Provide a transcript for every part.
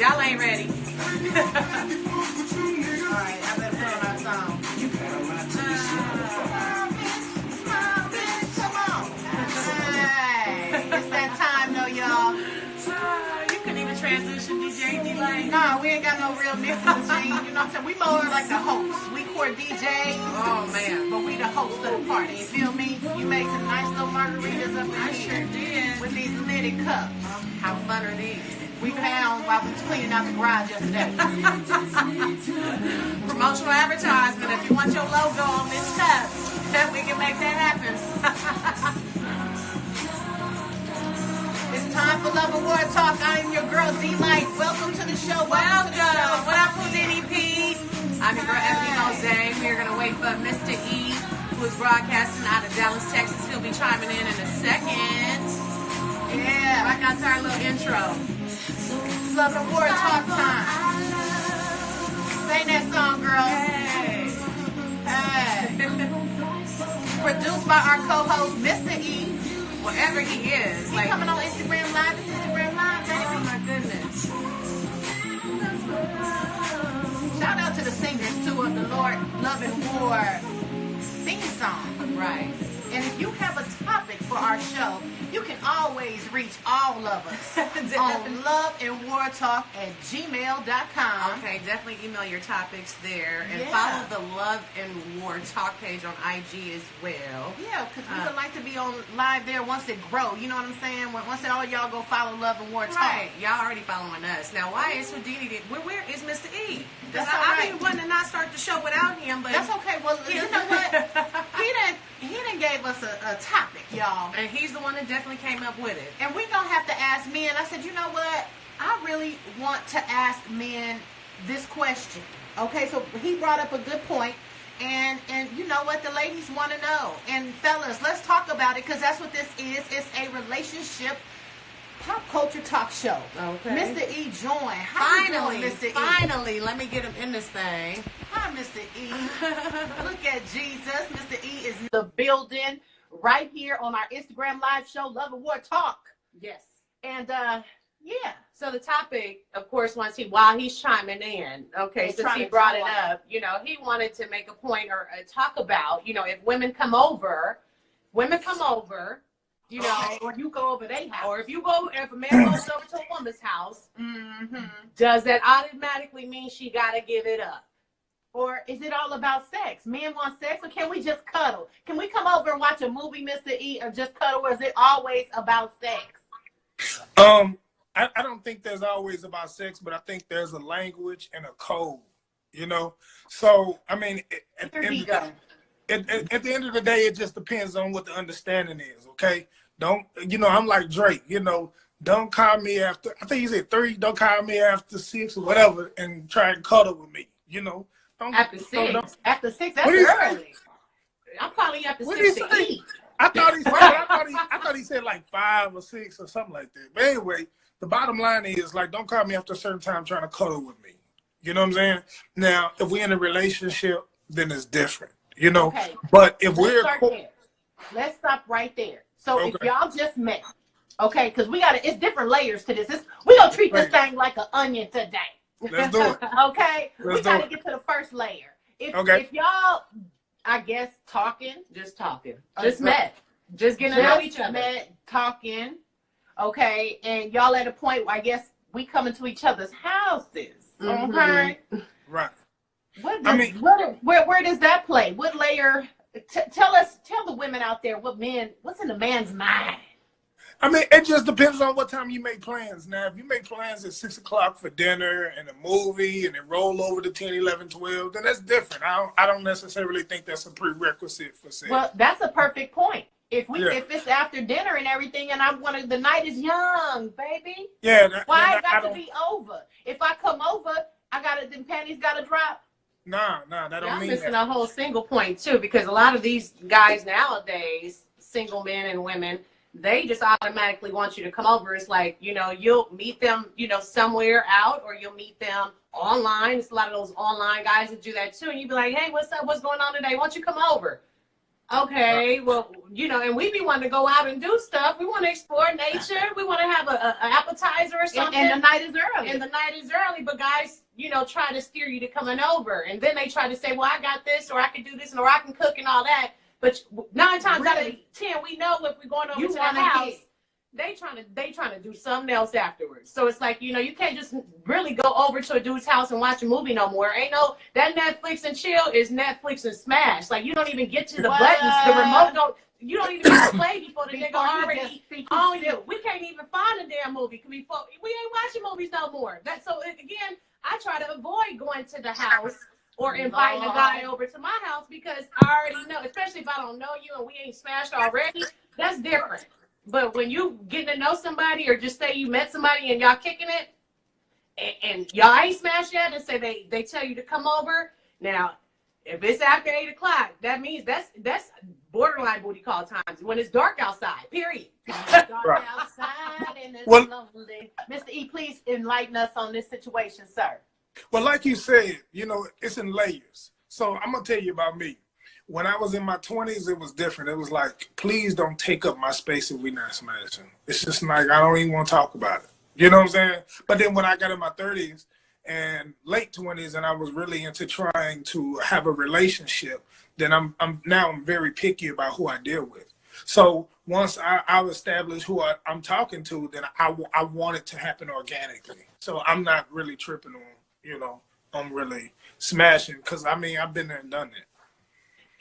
Y'all ain't ready. Alright, I better put on our song. You better run to the Come on. Hey, it's that time though, y'all. You couldn't even transition DJ D-Lane. Nah, we ain't got no real mixing machine. You know what I'm saying? We more like the hosts. We court DJs. Oh, man. But we the host of the party. You feel me? You made some nice little margaritas up in I here. sure did. With these knitted cups. How fun are these? We found while we was cleaning out the garage yesterday. Promotional advertisement. If you want your logo on this cup, then we can make that happen. It's time for Love and War Talk. I am your girl D-Light. Welcome to the show. Welcome. What up, Houdini P? I'm your girl, Ebony Jose. We're going to wait for Mr. E, who is broadcasting out of Dallas, Texas. He'll be chiming in a second. Yeah. Right now, to our little intro. It's Love and War Talk time. Sing that song, girl. Hey. Hey. Produced by our co-host, Mr. E. Wherever he is. He Like, coming on Instagram Live. It's Instagram Live, oh, baby. my goodness. Shout out to the singers, too, of the Lord Love and War theme song. Right. And if you have a topic for our show, you can always reach all of us on loveandwartalk@gmail.com. Okay, definitely email your topics there and Yeah. follow the Love and War Talk page on IG as well. Yeah, because we would like to be on live there once it grow. You know what I'm saying? Once all y'all go follow Love and War Talk. Right, y'all already following us. Now, why is Houdini? Where is Mr. E? Because That's all I've right. been wanting to not start the show without him, but That's okay. Well, you know what? He done gave us a topic, y'all. and he's the one that definitely came up with it. And we're going to have to ask men. I said, you know what? I really want to ask men this question. Okay, so he brought up a good point. And you know what? The ladies want to know. And fellas, let's talk about it because that's what this is. It's a relationship pop culture talk show. Okay. Mr. E joined. How you doing, Mr. E? Finally, let me get him in this thing. Hi, Mr. E. Look at Jesus. Mr. E is in the building right here on our Instagram live show, Love and War Talk. Yes. And yeah. So the topic, of course, while he's chiming in, okay, He's since trying he to brought it draw up, you know, he wanted to make a point or talk about, you know, if women come over, you know, or you go over their house. or if a man goes over to a woman's house, Mm-hmm. does that automatically mean she got to give it up? Or is it all about sex? Men want sex, or can we just cuddle? Can we come over and watch a movie, Mr. E, or just cuddle? Or is it always about sex? I don't think there's always about sex, but I think there's a language and a code, you know? So, I mean, at Here we go. the end of the day, it just depends on what the understanding is, okay? Don't, you know, I'm like Drake, you know, don't call me after, I think he said 3, don't call me after 6 or whatever and try and cuddle with me, you know? Don't, After 6? After 6, that's What did he say? early. I'm calling you after What 6 did he to say? eat. I thought he said, I thought he said like 5 or 6 or something like that. But anyway, the bottom line is like, don't call me after a certain time trying to cuddle with me. You know what I'm saying? Now, if we're in a relationship, then it's different. You know. Okay. But if Let's we're start there. Let's stop right there. So if Okay. y'all just met, okay, because it's different layers to this. We're going to treat this Right. thing like an onion today. let's do it. Okay? We Let's got do to it. get to the first layer. Okay. If y'all, I guess, talking, Just talking. Just met. Just getting to know each other. met, talking, okay, and y'all at a point where I guess we come into each other's houses, okay? Right. What I does, mean- where does that play? What layer? Tell the women out there what's in the man's mind. I mean, it just depends on what time you make plans. Now, if you make plans at 6 o'clock for dinner and a movie and then roll over to 10, 11, 12, then that's different. I don't necessarily think that's a prerequisite for sex. Well, that's a perfect point. If Yeah. it's after dinner and everything, and the night is young, baby. Yeah. Why it I got to don't. be over? If I come over, them panties gotta drop. Nah, that Y'all don't mean missing that. a whole single point too, because a lot of these guys nowadays, single men and women, they just automatically want you to come over. It's like, you know, you'll meet them, you know, somewhere out, or you'll meet them online. It's a lot of those online guys that do that too. And you'd be like, hey, what's up? What's going on today? Why don't you come over? Okay, well, you know, and we be wanting to go out and do stuff. We want to explore nature. We want to have a appetizer or something. And the night is early. And the night is early, but guys, you know, try to steer you to coming over. And then they try to say, well, I got this, or I can do this, or I can cook and all that. But 9 times out of 10, we know if we're going over to the house, they trying to do something else afterwards. So it's like, you know, you can't just really go over to a dude's house and watch a movie no more. Ain't no, that Netflix and chill is Netflix and smash. Like, you don't even get to the buttons, the remote don't, you don't even get to play before the nigga already on you. We can't even find a damn movie before, we ain't watching movies no more. So again, I try to avoid going to the house or inviting a guy over to my house because I already know, especially if I don't know you and we ain't smashed already, that's different. But when you getting to know somebody or just say you met somebody and y'all kicking it and y'all ain't smashed yet and say they tell you to come over. Now, if it's after 8 o'clock, that means that's borderline booty call times when it's dark outside, period. Dark outside and it's lonely. Mr. E, please enlighten us on this situation, sir. Well, like you said, you know, it's in layers. So I'm going to tell you about me. When I was in my 20s, it was different. It was like, please don't take up my space if we're not smashing. It's just like, I don't even want to talk about it. You know what I'm saying? But then when I got in my 30s and late 20s and I was really into trying to have a relationship, then I'm very picky about who I deal with. So once I've established who I'm talking to, then I want it to happen organically. So I'm not really tripping on, you know, I'm really smashing because, I mean, I've been there and done it.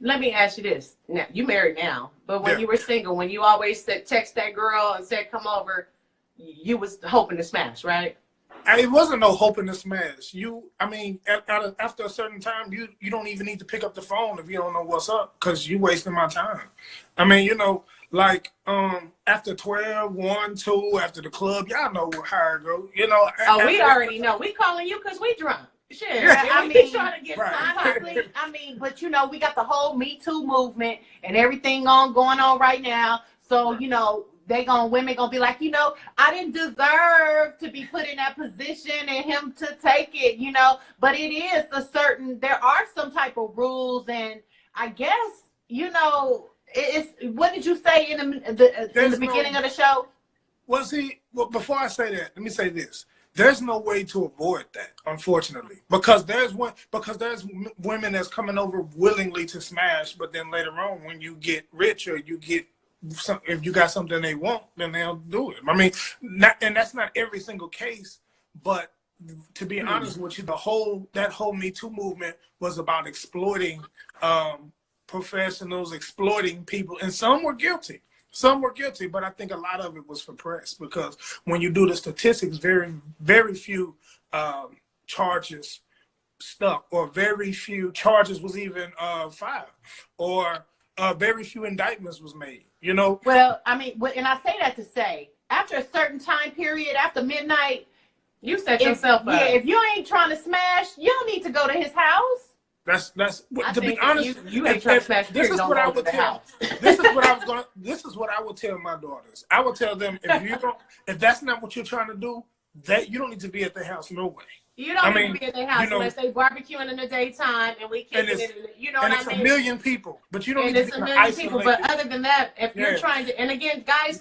Let me ask you this. Now, you married now, but when you were single, when you always text that girl and said, come over, you was hoping to smash, right? It wasn't no hoping to smash. I mean, after a certain time, you don't even need to pick up the phone if you don't know what's up because you wasting my time. I mean, you know, like after 12, 1, 2, after the club, y'all know how it goes. You know. Oh, we already know. We calling you because we drunk. Shit, I mean, trying to get honestly, I mean, but you know, we got the whole Me Too movement and everything going on right now. So, you know, women gonna be like, you know, I didn't deserve to be put in that position and him to take it, you know. But it is there are some type of rules, and I guess, you know, it's what did you say in the beginning of the show? Well, see, before I say that, let me say this. There's no way to avoid that, unfortunately, because there's women that's coming over willingly to smash, but then later on, when you get rich or you get if you got something they want, then they'll do it. I mean, and that's not every single case, but to be honest with you, that whole Me Too movement was about exploiting professionals, exploiting people, and some were guilty. Some were guilty, but I think a lot of it was for press because when you do the statistics, very, very few charges stuck, or very few charges was even filed, or very few indictments was made, you know? Well, I mean, and I say that to say, after a certain time period, after midnight, you set yourself up. Yeah, if you ain't trying to smash, you don't need to go to his house. That's to be honest. You ain't trying to smash. This is what I would tell. This is what I would tell my daughters. I would tell them if that's not what you're trying to do, that you don't need to be at the house. No way. You don't need to be at the house unless they barbecuing in the daytime and we kick it. You know what I mean? And it's a million people, but you don't need to be isolated. But other than that, if you're trying to, and again, guys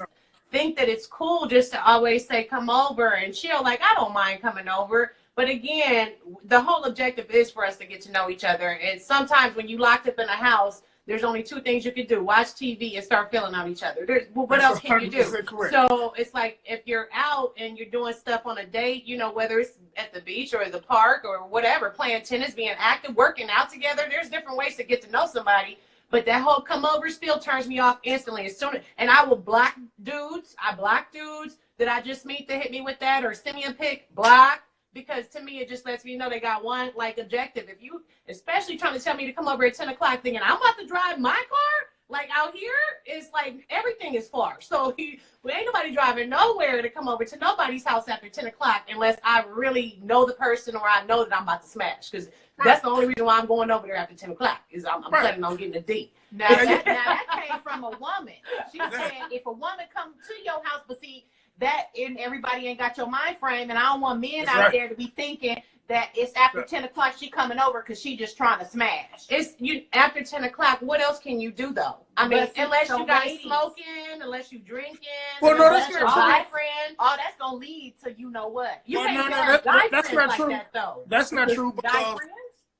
think that it's cool just to always say come over and chill. Like, I don't mind coming over. But again, the whole objective is for us to get to know each other. And sometimes when you locked up in a house, there's only 2 things you can do: watch TV and start feeling on each other. What else can you do? Correct. So it's like if you're out and you're doing stuff on a date, you know, whether it's at the beach or the park or whatever, playing tennis, being active, working out together, there's different ways to get to know somebody. But that whole come over spiel turns me off instantly. And I will block dudes. I block dudes that I just meet to hit me with that or send me a pic, block. Because to me, it just lets me know they got one objective. If you, especially trying to tell me to come over at 10 o'clock thinking I'm about to drive my car, like out here, it's like everything is far. So ain't nobody driving nowhere to come over to nobody's house after 10 o'clock unless I really know the person or I know that I'm about to smash. Because that's the only reason why I'm going over there after 10 o'clock is I'm planning on getting a date. Now that came from a woman. She said if a woman comes to your house, but see, and everybody ain't got your mind frame, and I don't want men That's out right. there to be thinking that it's after Right. 10 o'clock she coming over because she just trying to smash. It's you after 10 o'clock. What else can you do though? I mean, But unless so you guys ladies- smoking, unless you drinking, Well, no, unless that's your not true. guy friend. All that's gonna lead to you know what. You Well, can't no, have that- guy that's friends not like true. that though. That's not true Guy because friends?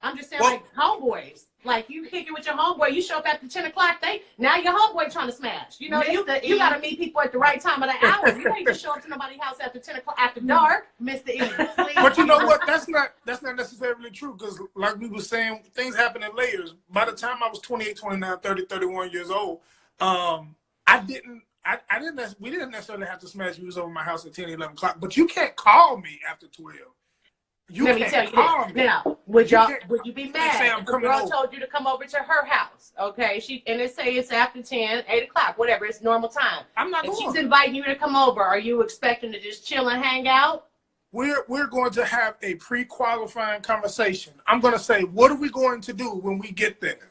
I'm just saying, Well- like homeboys. Like you kick it with your homeboy, you show up after 10 o'clock. Now your homeboy trying to smash. You know, Mr. you E. got to meet people at the right time of the hour. You ain't just show up to nobody's house after 10 o'clock after dark. Mr. E, please. But you know what? That's not necessarily true because, like we were saying, things happen in layers. By the time I was 28, 29, 30, 31 years old, we didn't necessarily have to smash views over my house at 10, 11 o'clock. But you can't call me after 12. Let me tell you this. Now, would you be mad say I'm if the coming girl over. told you to come over to her house? Okay, and it say it's after 10, 8 o'clock, whatever, it's normal time. I'm not If going. she's inviting you to come over, are you expecting to just chill and hang out? We're going to have a pre-qualifying conversation. I'm going to say, what are we going to do when we get there?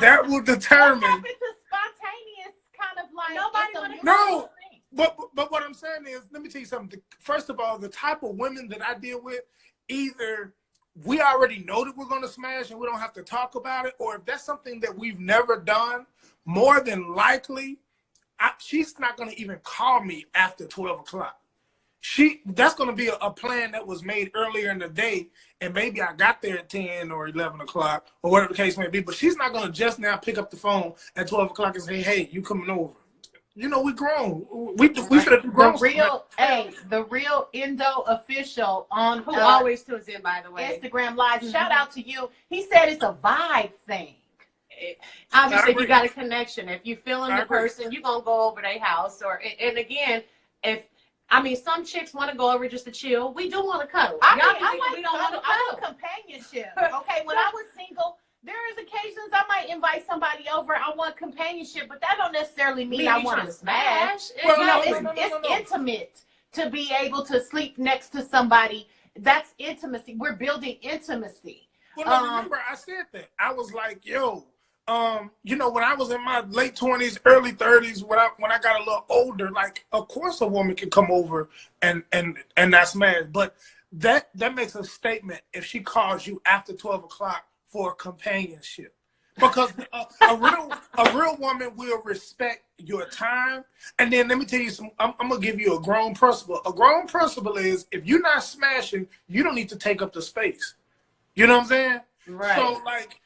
That will What determine. happened to spontaneous kind of like Nobody it's a wanna- mutual No. thing? But what I'm saying is, let me tell you something. First of all, the type of women that I deal with, either we already know that we're going to smash and we don't have to talk about it, or if that's something that we've never done, more than likely, she's not going to even call me after 12 o'clock. That's going to be a plan that was made earlier in the day, and maybe I got there at 10 or 11 o'clock, or whatever the case may be, but she's not going to just now pick up the phone at 12 o'clock and say, hey, you coming over. You know, we grown. We should have grown. The real Endo official on Who always tunes in, by the way. Instagram Live. Shout out to you. He said it's a vibe thing. Obviously, I if you agree. got a connection, if you feeling I the agree. person, you're going to go over their house. And again, some chicks want to go over just to chill. We do want to cuddle. I We don't want to I cuddle. want companionship. Okay, when I was single, there is occasions I might invite somebody over. I want companionship, but that don't necessarily mean I want to smash. Well, You know, no. it's intimate to be able to sleep next to somebody. That's intimacy. We're building intimacy. Well, no, remember, I said that. I was like, yo, you know, when I was in my late 20s, early 30s, when I got a little older, like, of course a woman can come over and not smash. But that makes a statement if she calls you after 12 o'clock for companionship. Because a real woman will respect your time. And then let me tell you I'm going to give you a grown principle. A grown principle is if you're not smashing, you don't need to take up the space. You know what I'm saying? Right. So, like,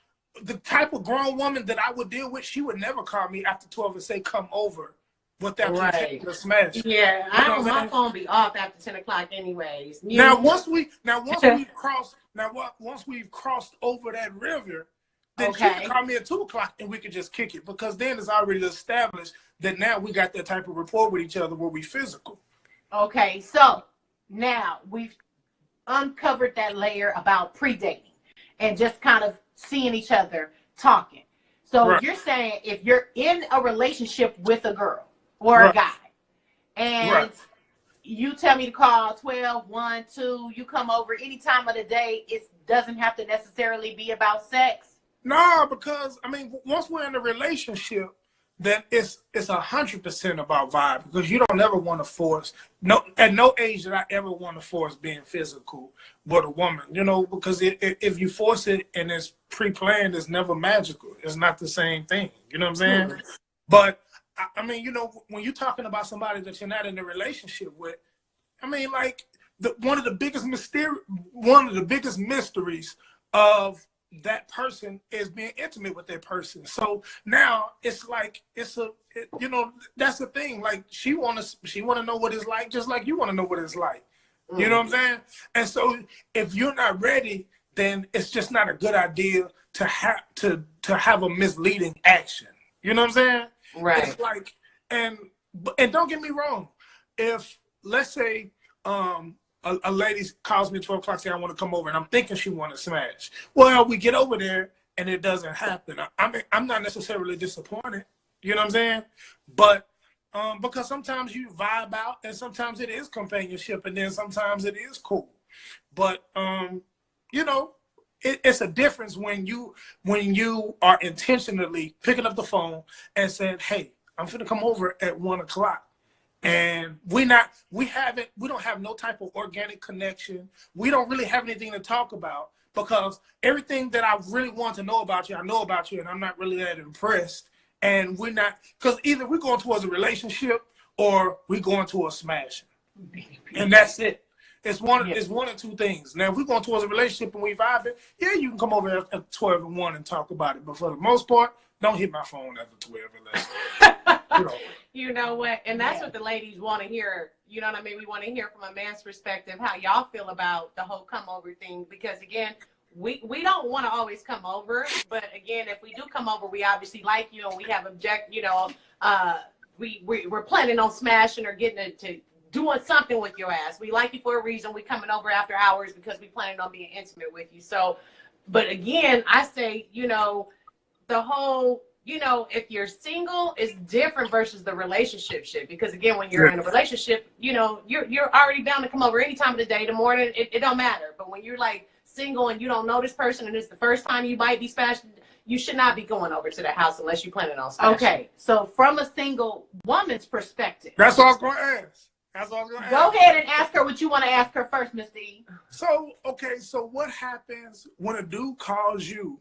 the type of grown woman that I would deal with, she would never call me after 12 and say, come over without you taking the smash. Yeah, You know what I'm my saying? phone be off after 10 o'clock anyways. Once we've crossed over that river, then she can call me at 2 o'clock and we can just kick it, because then it's already established that now we got that type of rapport with each other where we physical. Okay, so now we've uncovered that layer about pre-dating and just kind of seeing each other talking. So Right. you're saying if you're in a relationship with a girl or a Right. guy and Right. you tell me to call 12, 1, 2, you come over any time of the day, it doesn't have to necessarily be about sex. No, because I mean, once we're in a relationship, then it's 100% about vibe, because you don't ever want to force. No, at no age did I ever want to force being physical with a woman. You know, because if you force it and it's pre-planned, it's never magical. It's not the same thing. You know what I'm saying? But I mean, you know, when you're talking about somebody that you're not in a relationship with, I mean, like one of the biggest mysteries of that person is being intimate with that person. So now it's like you know, that's the thing. Like she wanna know what it's like, just like you want to know what it's like. You know what I'm saying? And so if you're not ready, then it's just not a good idea to have a misleading action. You know what I'm saying? Right. It's like, and don't get me wrong, if let's say a lady calls me at 12 o'clock, say I want to come over, and I'm thinking she want to smash. Well, we get over there and it doesn't happen. I'm not necessarily disappointed. You know what I'm saying? But because sometimes you vibe out, and sometimes it is companionship, and then sometimes it is cool. But you know, it's a difference when you are intentionally picking up the phone and saying, "Hey, I'm finna come over at 1 o'clock." And we don't have no type of organic connection. We don't really have anything to talk about because everything that I really want to know about you, I know about you, and I'm not really that impressed. And we're not, because either we're going towards a relationship or we're going towards smashing. And that's it. It's one or two things. Now, if we're going towards a relationship and we vibing, yeah, you can come over at 12 and 1 and talk about it. But for the most part, don't hit my phone after 12 unless, You know what? And that's what the ladies want to hear. You know what I mean? We want to hear from a man's perspective how y'all feel about the whole come over thing. Because, again, we don't want to always come over. But, again, if we do come over, we obviously like you and we have we're planning on smashing or getting it to doing something with your ass. We like you for a reason. We coming over after hours because we planning on being intimate with you. So, but again, I say, the whole, if you're single, it's different versus the relationship shit. Because again, when you're in a relationship, you're already bound to come over any time of the day, the morning, it don't matter. But when you're like single and you don't know this person and it's the first time you might be smashing, you should not be going over to the house unless you're planning on smashing. Okay, so from a single woman's perspective. That's all I was going to ask. Go ahead and ask her what you want to ask her first, Mr. E. So what happens when a dude calls you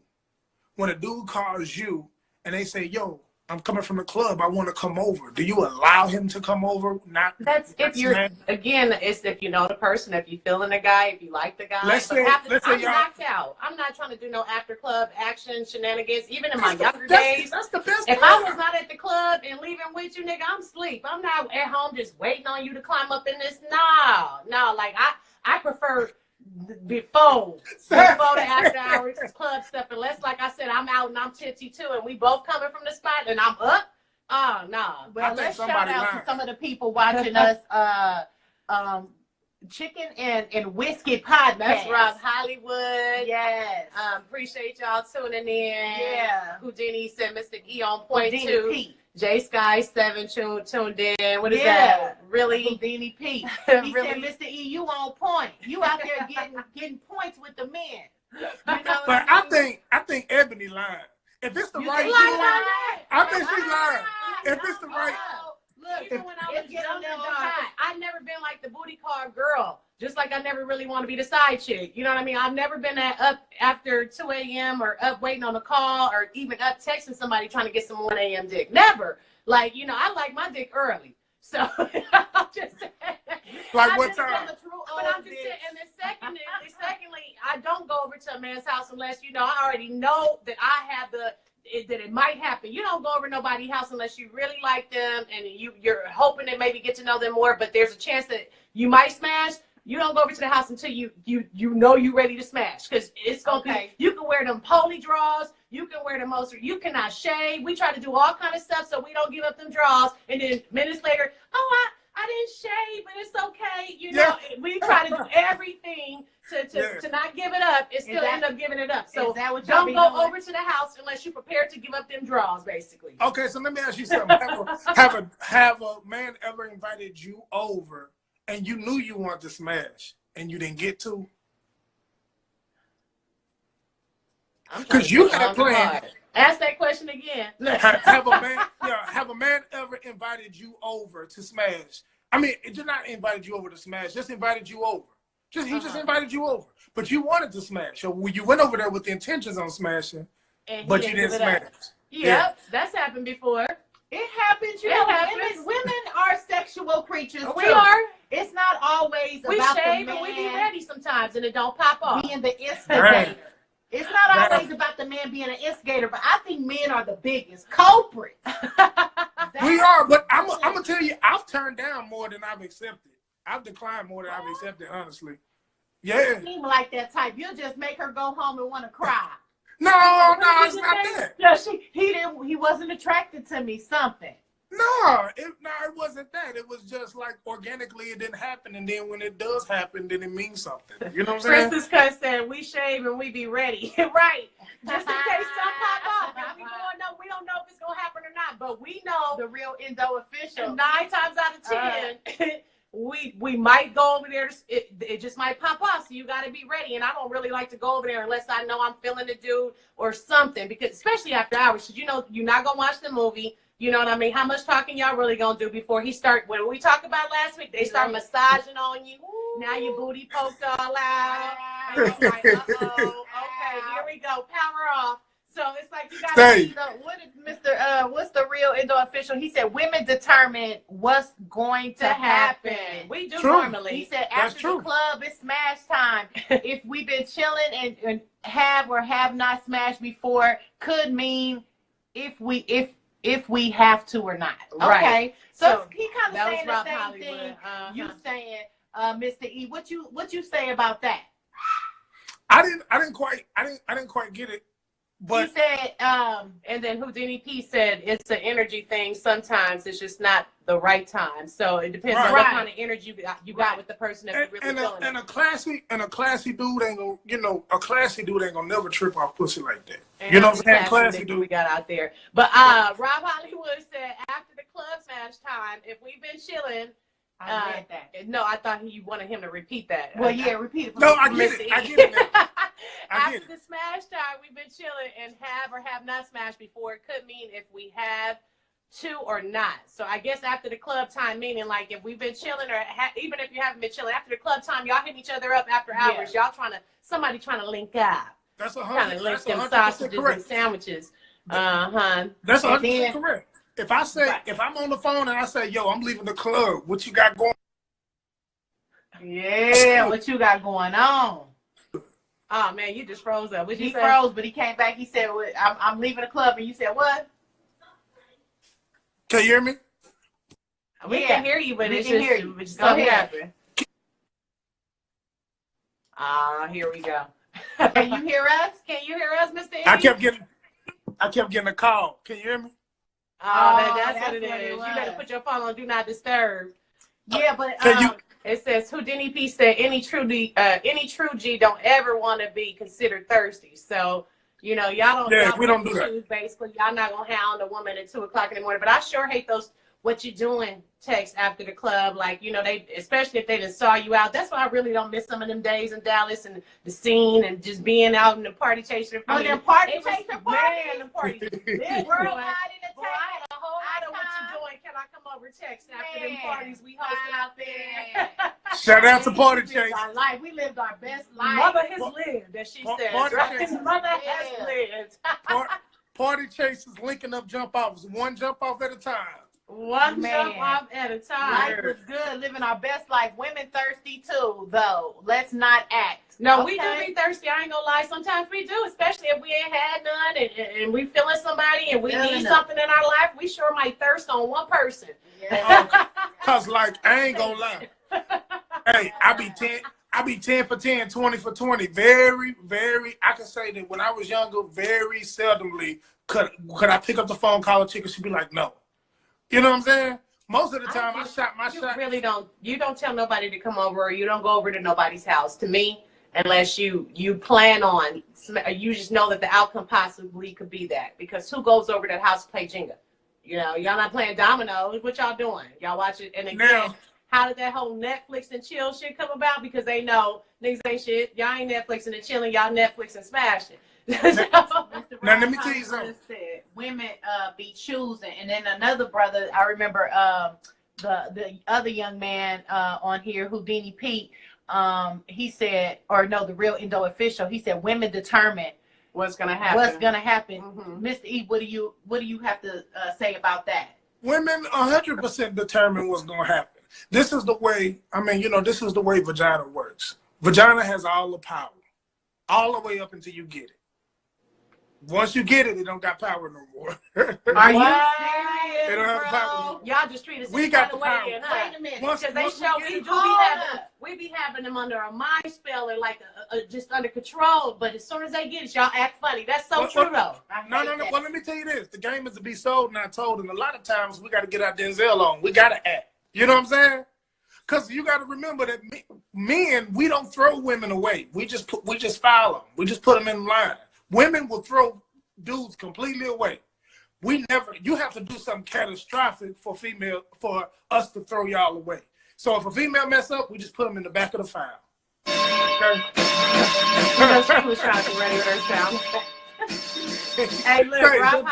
and they say, yo, I'm coming from the club, I want to come over. Do you allow him to come over? That's if you're, again, it's if you know the person, if you feeling the guy, if you like the guy. Let's say I'm knocked out. I'm not trying to do no after club action shenanigans, even in my younger days. That's the best If I was not at the club and leaving with you, nigga, I'm asleep. I'm not at home just waiting on you to climb up in this. No, like I prefer before the after hours club stuff, unless like I said I'm out and I'm tipsy too and we both coming from the spot and I'm up. Oh no. Well, let's shout out to some of the people watching us Chicken and Whiskey podcast. That's right, Hollywood. Yes. Appreciate y'all tuning in. Yeah. Houdini said Mr. E on point Houdini too. Pete. J Sky 7 tuned in. What is that? Really? Houdini Pete. He Really? said, Mr. E, you on point. You out there getting points with the men. But I think Ebony lying. If it's the right dude, I think she's lying. If it's the right. Look, even when I was younger, I never been like the booty call girl. Just like I never really want to be the side chick. You know what I mean? I've never been up after 2 a.m. or up waiting on a call or even up texting somebody trying to get some 1 a.m. dick. Never. Like, I like my dick early. So I'm just saying. Like what time? But I'm just saying, and then secondly, I don't go over to a man's house unless, I already know that I have that it might happen. You don't go over nobody's house unless you really like them and you're hoping to maybe get to know them more, but there's a chance that you might smash. You don't go over to the house until you know you're ready to smash, because it's gonna be. You can wear them poly draws. You can wear the most. You cannot shave. We try to do all kind of stuff so we don't give up them draws. And then minutes later, I didn't shave, but it's okay. We try to do everything to not give it up and still end up giving it up. So don't go over to the house unless you're prepared to give up them draws, basically. Okay, so let me ask you something. Have a man ever invited you over and you knew you wanted to smash and you didn't get to? Because you had plans. Ask that question again. Have a man ever invited you over to smash? I mean, it did not invited you over to smash. Just invited you over. He just invited you over, but you wanted to smash. So you went over there with the intentions on smashing, but you didn't smash. Yep, that's happened before. It happens. Women are sexual creatures. We are. It's not always about the man. And we be ready sometimes, and it don't pop off. Being the instigator. Right. It's not always about the man being an instigator, but I think men are the biggest culprits. We are, but I'm gonna tell you, I've turned down more than I've accepted. I've declined more than I've accepted, honestly. Yeah. You seem like that type. You'll just make her go home and want to cry. No, it's not that. No, he wasn't attracted to me. Something. No, it wasn't that. It was just like organically it didn't happen, and then when it does happen, then it means something. You know what I'm saying? Princess Cut said, "We shave and we be ready." Right. Just in case something pop up. We don't know if it's gonna happen or not, but we know the real Indo official. 9 times out of 10, we might go over there. It just might pop off, so you got to be ready. And I don't really like to go over there unless I know I'm feeling the dude or something, because especially after hours, because you're not gonna watch the movie. You know what I mean? How much talking y'all really gonna do before he start? When we talked about last week, they start massaging on you. Now your booty poked all out. And I'm like, uh-oh, okay, here we go, power off. So it's like you gotta Say. be the, What did Mr. What's the real indoor official? He said women determine what's going to happen. we do True. normally. He said That's after true. the club, it's smash time. If we've been chilling and have or have not smashed before, could mean if we have to or not. Okay. Right. So, So, he kind of that was saying the Rob same Hollywood. thing Uh-huh. you saying, Mr. E. What you say about that? I didn't quite get it. But he said, And then Houdini P said it's an energy thing. Sometimes it's just not the right time. So it depends on what Right. kind of energy you got with the person if you're really feeling and it. a classy dude ain't gonna, a classy dude ain't gonna never trip off pussy like that. And You know how what I'm saying? many Classy niggas dude. we got out there. But Rob Hollywood said after the club smash time, if we've been chilling, I read that. no, I thought you wanted him to repeat that. Well, yeah, repeat it. For No, me. I get Mr. it. E. I get it now. I After get it. the smash time, we've been chilling and have or have not smashed before. It could mean if we have to or not. So I guess after the club time, meaning like if we've been chilling or even if you haven't been chilling, after the club time, y'all hitting each other up after hours. Y'all somebody trying to link up. That's Trying to link them 100% sausages and correct. sandwiches. That's And 100% then- correct. If I say, Right. if I'm on the phone and I say, yo, I'm leaving the club, what you got going? Yeah, what you got going on? Oh man, you just froze up. What'd you He say? froze, but he came back. He said, I'm leaving the club. And you said, what? Can you hear me? We Yeah, can hear you, but we it's can just, hear you. it's just Go something ahead. happened. Here we go. Can you hear us? Can you hear us, Mr. I E? kept getting a call. Can you hear me? That's what it that's what it is. You better was. put your phone on Do Not Disturb. Yeah, but Can you? It says Houdini P said any true G don't ever want to be considered thirsty. So y'all don't. Yeah, y'all we don't pick do and that. choose, basically, y'all not gonna hound a woman at 2:00 in the morning. But I sure hate those "what you doing" texts after the club. Like they, especially if they just saw you out. That's why I really don't miss some of them days in Dallas and the scene and just being out in the party chasing. them party it was- chaser man, parties? the parties. Worldwide Boy, I entertainment. had a whole lot of "what you doing." Can I come over text after them Man, parties we hosted out there? Shout out to Party We lived Chase. our life. We lived our best life. Mother has lived, as she says. Party Right? Chase. Mother Yeah. has lived. Party Chasers linking up jump offs, one jump off at a time. One Man. jump off at a time. Life was good, living our best life. Women thirsty too, though. Let's not act. No, we do Okay? be thirsty. I ain't gonna lie. Sometimes we do, especially if we ain't had none and we feeling somebody and we Feeling need them. something in our life. We sure might thirst on one person. Yeah. Cause like I ain't gonna lie. Hey, I be 10 for 10, 20 for 20. Very, very, I can say that when I was younger, very seldomly could I pick up the phone, call a chick, and she'd be like, no. You know what I'm saying? Most of the time I shot my You shot. really don't. You don't tell nobody to come over, or you don't go over to nobody's house. To me, unless you plan on, you just know that the outcome possibly could be that. Because who goes over to the house to play Jenga? Y'all not playing dominoes. What y'all doing? Y'all watch it. And again, Now- how did that whole Netflix and chill shit come about? Because they know niggas ain't shit. Y'all ain't Netflixing and chilling. Y'all Netflix and smashing. Now, let me tell you something. Said, women be choosing, and then another brother. I remember the other young man on here, Houdini Pete. He said, or no, the real Indo official. He said, women determine What's gonna happen? what's gonna happen. Mhm. Mr. E, what do you have to say about that? Women 100% determine what's gonna happen. This is the way, this is the way vagina works. Vagina has all the power, all the way up until you get it. Once you get it, it don't got power no more. Are you What? serious, They don't have the bro? power. Y'all just treat us We any got kind of the power. way in, huh? Wait a minute. Once- Because they once we show get we it- do Hold be having, up. we be having them under a mind spell and like just under control. But as soon as they get it, y'all act funny. That's so What- true what- though. I No. hate that. Well, let me tell you this: the game is to be sold, not told, and a lot of times we got to get our Denzel on. We got to act. You know what I'm saying? Because you got to remember that men, we don't throw women away. We just file them. We just put them in line. Women will throw dudes completely away. You have to do something catastrophic for us to throw y'all away. So if a female mess up, we just put them in the back of the file. Okay? You know, she was trying to be ready with her sound. Hey, look, Hey, Rob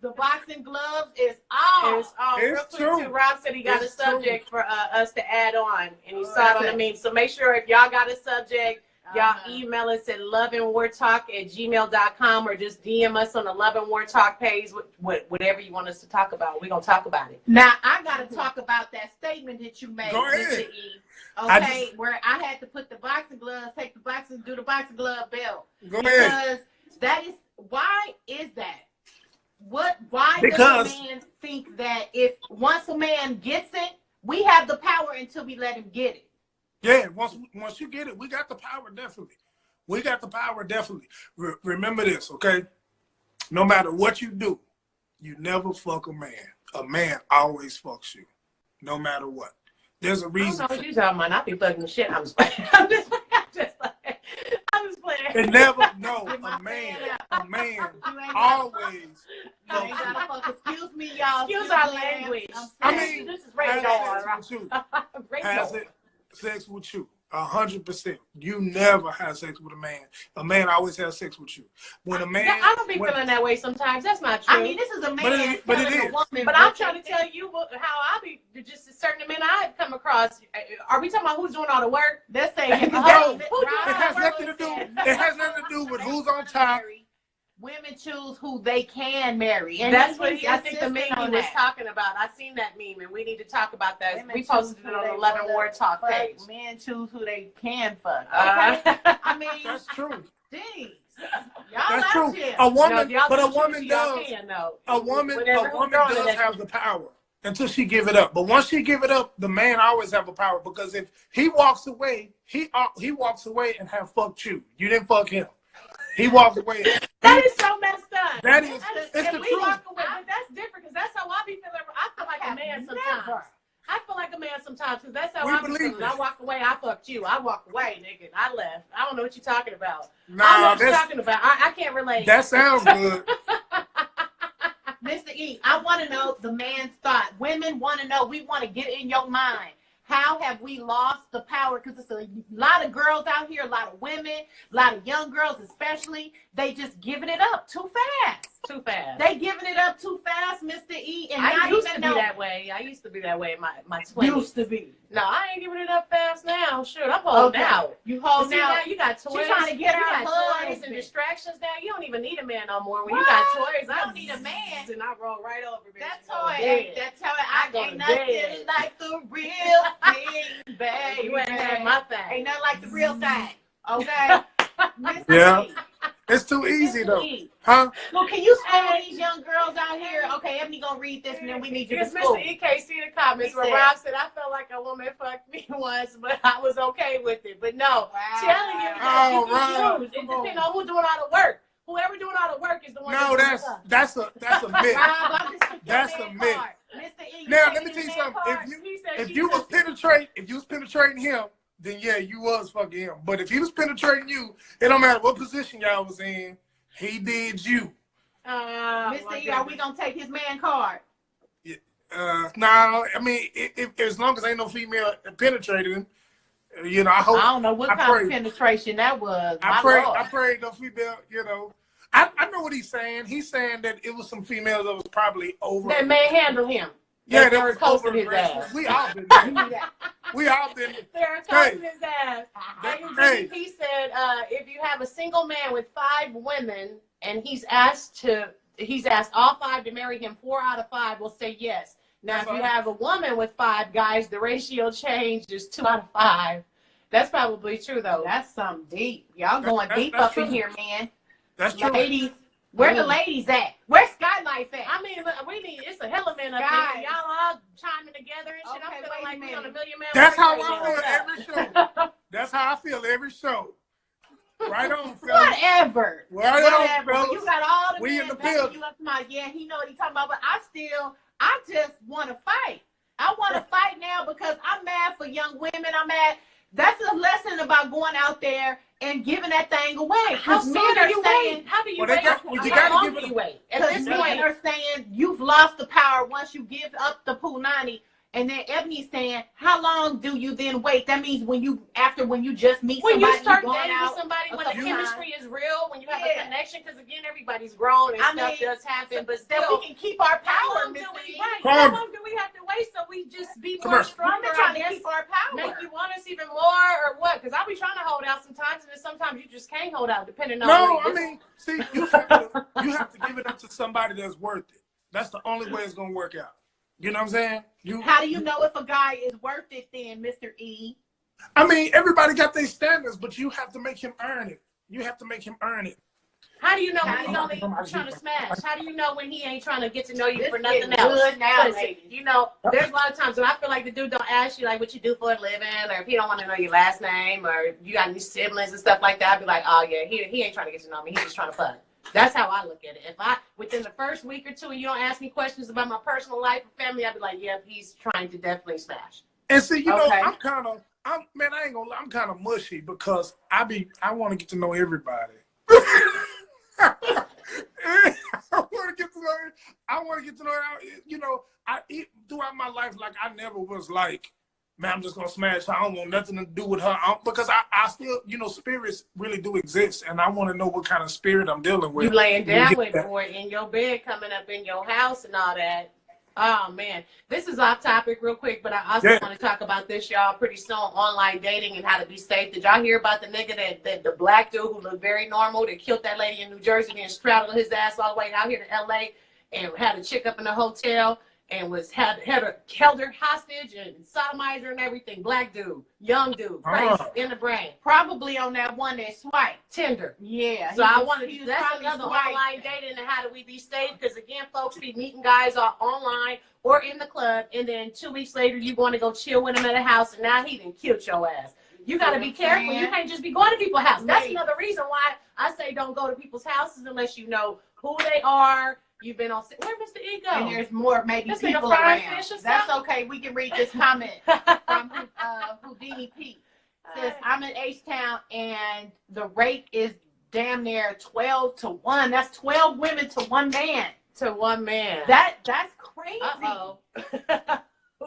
The boxing gloves is all. It's It's real quick true. too. Rob said he got It's a subject for us to add on, and he All saw it on right. the meme. So make sure if y'all got a subject, y'all Uh-huh. email us at loveandwartalk@gmail.com or just DM us on the Love and War Talk page. Whatever you want us to talk about, we're gonna talk about it. Now I got to talk about that statement that you made, Go Mr. ahead. E. I Okay, where I had to put the boxing gloves, do the boxing glove belt. Go ahead. Because that is, why is that? Why Because- does a man think that if once a man gets it, we have the power until we let him get it? Yeah, once you get it, we got the power, definitely. We got the power, definitely. Remember this, okay? No matter what you do, you never fuck a man. A man always fucks you, no matter what. There's a I don't reason. know what you talking about. I be fucking the shit. I'm just playing. I'm just playing. It never, no, Get my a man You ain't always You ain't fucks you. gotta fuck. Excuse me, y'all. Excuse our me, ma'am. language. I'm I sorry. mean, this is has radio. sex with you. Radio. Has sex with you. 100%. You never have sex with a man. A man always has sex with you. When a man, I don't be feeling that way sometimes. That's not true. I mean, this is a man But it telling a is. woman. But I'm trying to tell you how I be just certain men I've come across. Are we talking about who's doing all the work? Let's say No, Rob it has nothing to do. said, It has nothing to do with who's on top. Women choose who they can marry, and That's what he's I think the meme insisting on he was that. talking about. I seen that meme, and we need to talk about that. Women We posted choose it who on they the Love and wanna War Talk fuck. page. Men choose who they can fuck. Okay, I mean, That's true. jeez, y'all That's out true. here. A woman, No, if y'all but a don't woman choose, y'all does. can, though. A woman Whatever, who's throwing it does at have you. the power until she give it up. But once she give it up, the man always have a power because if he walks away, he walks away and have fucked you. You didn't fuck him. He walked away. That is so messed up. That is, If it's the we truth. walk away, but that's different because that's how I be feeling. I feel like a man sometimes. Never. I feel like a man sometimes because that's how We I be believe feeling. it. I walk away, I fucked you. I walk away, nigga. I left. I don't know what you're talking about. I don't know Nah, what you're talking about. I can't relate. that sounds good. Mr. E, I want to know the man's thought. Women want to know. We want to get in your mind. How have we lost the power? Because it's a lot of girls out here, a lot of women, a lot of young girls especially. They just giving it up too fast. Too fast. They giving it up too fast, Mr. E, and I not used even to be know. that way. I used to be that way in my 20s. Used to be. No, I ain't giving it up fast now. Shoot, I'm holding out. You But hold see, now. now you got toys. She's trying to get you her got husband. toys and distractions now. You don't even need a man no more. When you What? got toys, You I don't need a man. And I roll right over. Bitch, That and go to toy, bed. that toy, I go ain't to nothing bed. like the real thing, baby. You ain't had my thing. Ain't nothing like the real thing. Okay, Mr. Yeah. E, It's too easy Mr. though, E. huh? Well, can you school these young girls out here? Okay, Ebony gonna read this, and then we need you to Yes, school. Mr. EK, see the comments He where said- Rob said, I felt like a woman fucked me once, but I was okay with it. But no, telling you that Oh, you Rob, can choose. It depends on who's doing all the work. Whoever doing all the work is the one No, that that's a myth. Rob, I'm just took your That's man a myth. card. Mr. E, you Now taking let me tell his you man something. card? If you was penetrating him, then yeah, you was fucking him. But if he was penetrating you, it don't matter what position y'all was in, he did you. Mr. E, are we gonna take his man card? Nah, I mean, if as long as ain't no female penetrating him, you know, I hope. I don't know what I kind pray. of penetration that was. I My pray. Lord. I prayed no female. You know, I know what he's saying. He's saying that it was some females that was probably over. That man handle him. Yeah, They that were was close to over his aggressive. ass. We all been there. We all been. They're Hey. tossing his ass. Hey. He said, if you have a single man with 5 women and he's asked all 5 to marry him, 4 out of 5 will say yes. Now, That's if you right. have a woman with 5 guys, the ratio changes 2 out of 5. That's probably true, though. That's something deep. Y'all going That's- deep that's up in true. here, man. That's true. Ladies, where the ladies at? Where Skylights at? I mean, look, it's a hell of men up Guys. there. Y'all all chiming together and shit. Okay, I'm wait feeling a like we on a minute. Million Man That's how March I right feel now. every show. That's how I feel every show. Right on, fellas. Whatever. Right on, Whatever. fellas. You got all the We in men the backing building. you up to my, yeah, he know what he talking about, but I just want to fight. I want to fight now because I'm mad for young women. I'm mad. That's a lesson about going out there and giving that thing away. How Because men soon are do you saying, wait? How do you Well, they wait? got- well, you How gotta long give it do a- you wait? At because this men point, are saying you've lost the power once you give up the punani. And then Ebony's saying, how long do you then wait? That means when you just meet when somebody, you start going dating out with somebody, a when the couple chemistry times. is real, when you have Yeah. a connection, because again, everybody's grown and I stuff mean, does happen, but that still, we can keep our how power, long do Mr. we E. right? Come How on. long do we have to wait so we just be Come more on. stronger? Women trying I to guess keep our power. make you want us even more, or what? Because I'll be trying to hold out sometimes, and then sometimes you just can't hold out, depending on. No, what I it is. mean, see, you have to give it up to somebody that's worth it. That's the only way it's gonna work out. You know what I'm saying? How do you know if a guy is worth it then, Mr. E? I mean, everybody got their standards, but you have to make him earn it. You have to make him earn it. How do you know How when do he's you only know? trying to smash? How do you know when he ain't trying to get to know you This for nothing getting else? good now, Listen, ladies. you know, there's a lot of times when I feel like the dude don't ask you like what you do for a living, or if he don't want to know your last name, or if you got any siblings and stuff like that. I'd be like, oh yeah, he ain't trying to get to know me. He's just trying to fuck. That's how I look at it. If I within the first week or two, and you don't ask me questions about my personal life or family, I'd be like, yep, he's trying to definitely smash. And see, you know, Okay. I ain't gonna lie, I'm kind of mushy because I want to get to know everybody. I want to get to know, you know, throughout my life, like I never was like, man, I'm just gonna smash her. I don't want nothing to do with her. Because I still, you know, spirits really do exist, and I want to know what kind of spirit I'm dealing with. You laying down get with, that. or in your bed, coming up in your house and all that. Oh man, this is off topic real quick, but I also want to talk about this, y'all, pretty soon. Online dating and how to be safe. Did y'all hear about the nigga that the black dude who looked very normal that killed that lady in New Jersey and straddled his ass all the way out here to LA and had a chick up in the hotel and held her hostage and sodomized her and everything? Black dude, young dude, crazy in the brain, Probably on that one that swiped. Tinder. Yeah. So he was that's probably another swiping. online dating and how do we be safe? Because again, folks be meeting guys online or in the club, and then 2 weeks later you want to go chill with him at a house, and now he done killed your ass. You got to be careful. You can't just be going to people's house. That's another reason why I say don't go to people's houses unless you know who they are. You've been on. Where Mr. E go? And there's more maybe That's been a people fried around. fish or That's something? okay. We can read this comment from Houdini Pete. Says, I'm in H-Town and the rate is damn near 12 to 1. That's 12 women to one man. To one man. That's crazy. Uh-oh.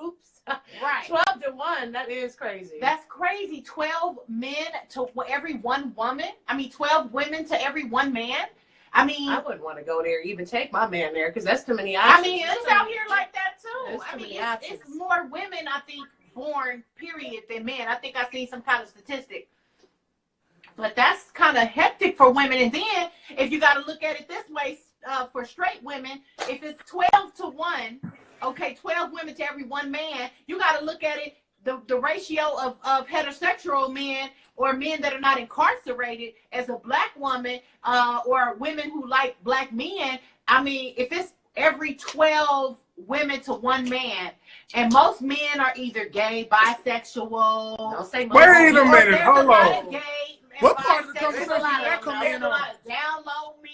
Oops. Right. 12 to 1. That is crazy. That's crazy. 12 men to every one woman. I mean, 12 women to every one man. I mean, I wouldn't want to go there, even take my man there, because that's too many options. I mean, it's out here like that too. There's I too mean, many it's options. more women, I think, born period than men. I think I seen some kind of statistic. But that's kind of hectic for women. And then if you got to look at it this way, for straight women, if it's 12 to 1, okay, 12 women to every one man, you got to look at it, the ratio of heterosexual men or men that are not incarcerated as a black woman or women who like black men. I mean, if it's every 12 women to one man, and most men are either gay, bisexual. Don't say Wait a most. minute, There's hold a lot on. of gay and What part of the bisexual. conversation There's a lot that of- come there's in a on? lot of down low men.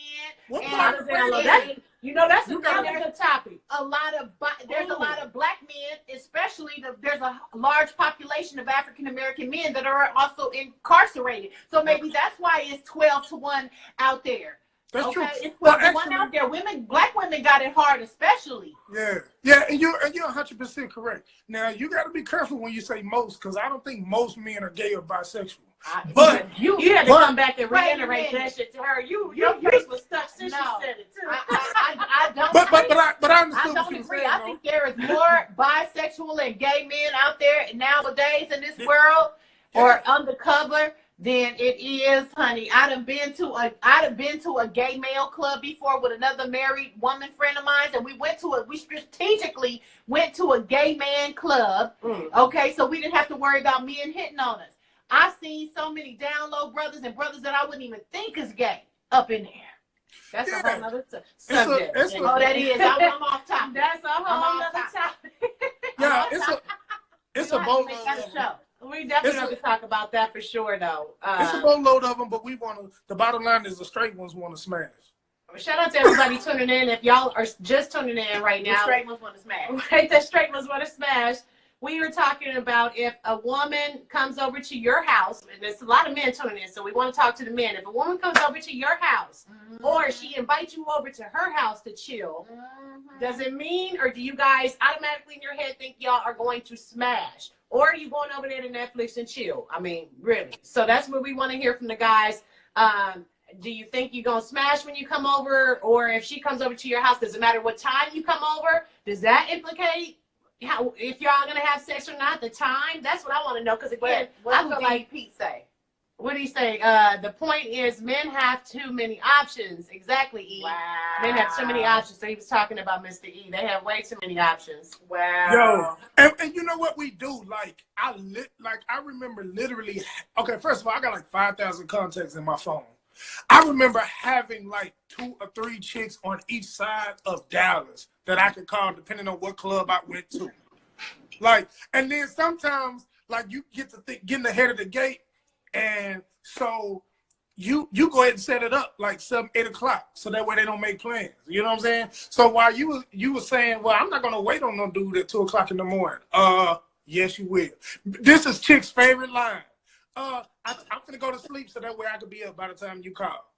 What and part of Down low. the That's, you know, that's You another gotta- good topic. a lot of there's a lot of black men, especially there's a large population of African American men that are also incarcerated. So maybe that's why it's 12 to 1 out there. That's Okay, true. it's 12 Well, to 1 out there. Black women got it hard, especially. Yeah, and you're 100% correct. Now you got to be careful when you say most, because I don't think most men are gay or bisexual. But You had to but- come back and Wait a reiterate minute. that shit to her. Your face was stuck since No. you said it too. I don't. but I I understood what don't you were agree. saying. I though. think there is more bisexual and gay men out there nowadays in this world, or undercover, than it is, honey. I'd have been to a gay male club before with another married woman friend of mine, and we strategically went to a gay man club. Okay, so we didn't have to worry about men hitting on us. I've seen so many down low brothers and brothers that I wouldn't even think is gay up in there. That's a whole nother subject. subject. Oh, that is. I'm off topic. That's a whole I'm nother off topic. Yeah, it's a boatload. We definitely have to talk about that for sure, though. It's a boatload of them, but we want to. The bottom line is the straight ones want to smash. Shout out to everybody tuning in. If y'all are just tuning in right The now, straight ones want to smash. right? The straight ones want to smash. We were talking about if a woman comes over to your house, and there's a lot of men tuning in, so we want to talk to the men. If a woman comes over to your house, or she invites you over to her house to chill, does it mean, or do you guys automatically in your head think y'all are going to smash? Or are you going over there to Netflix and chill? I mean, really. So that's what we want to hear from the guys. Do you think you're going to smash when you come over? Or if she comes over to your house, does it matter what time you come over? Does that implicate how, if y'all going to have sex or not, the time? That's what I want to know. Because again, I feel like Pete say. What do you say? The point is men have too many options. Exactly, E. Wow. Men have too many options. So he was talking about Mr. E. They have way too many options. Wow. Yo, and you know what we do? Like I remember literally. Okay, first of all, I got like 5,000 contacts in my phone. I remember having like 2 or 3 chicks on each side of Dallas that I could call depending on what club I went to. Like, and then sometimes like you get to getting ahead of the gate, and so you go ahead and set it up like 7, 8 o'clock, so that way they don't make plans. You know what I'm saying? So while you were saying, well, I'm not gonna wait on no dude at 2 o'clock in the morning. Yes, you will. This is Chick's favorite line. I'm gonna go to sleep so that way I can be up by the time you call.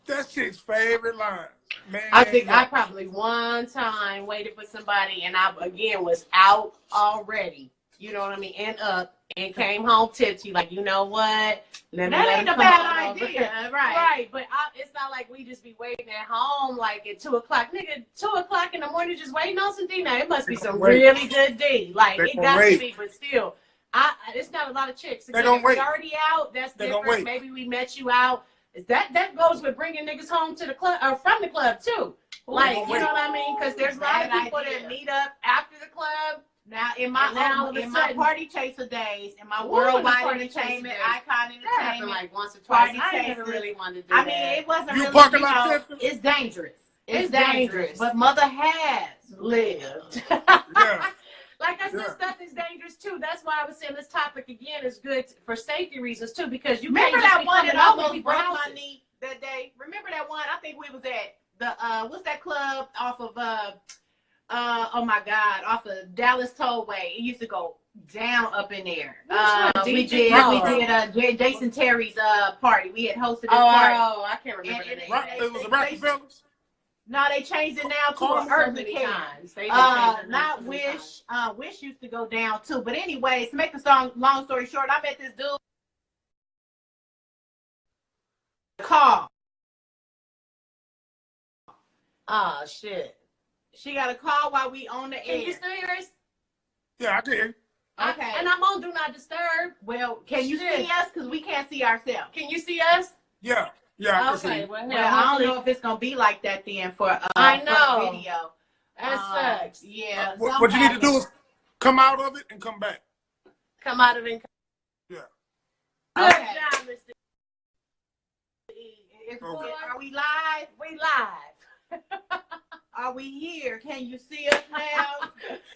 That's Chick's favorite line, man. I think I probably one time waited for somebody, and I again was out already. You know what I mean? And up. And came home tipsy, like, you know what? That ain't a bad idea, right? Right, but it's not like we just be waiting at home like at 2 o'clock. Nigga, 2 o'clock in the morning just waiting on some D. Now, it must be some really good D. Like, it got to be, but still, it's not a lot of chicks. Again, if we already out, that's different. Maybe we met you out. That goes with bringing niggas home to the club, or from the club, too. Like, you know what I mean? Because there's a lot of people that meet up after the club. Now, in my party chaser days, in my worldwide entertainment, icon entertainment, like once or twice. I never really wanted to do that. I mean, it wasn't really, it's dangerous. It's dangerous. But mother has lived. Yeah. Like I said, stuff is dangerous too. That's why I was saying this topic again is good for safety reasons too, because you remember can't that one that almost broke my knee that day. Remember that one? I think we was at the what's that club off of oh my God, off of Dallas Tollway. It used to go down up in there. We did Jason Terry's party. We had hosted this party. Oh, I can't remember. It was the Rockefellers? No, they changed it now to an Urban Times. Not Wish. Wish used to go down too. But anyways, to make the long story short, I met this dude. Call. Oh shit. She got a call while we on the air. Can you still hear us? Yeah, I can. Okay. And I'm on Do Not Disturb. Well, can you see us? Because we can't see ourselves. Can you see us? Yeah. Yeah, I can okay. see. Well, I don't know if it's going to be like that then for I know. for video. That sucks. Yeah. What you need to do is come out of it and come back. Come out of it. Yeah. Good Okay. job, Mr. Okay. Are we live? We live. Are we here? Can you see us now?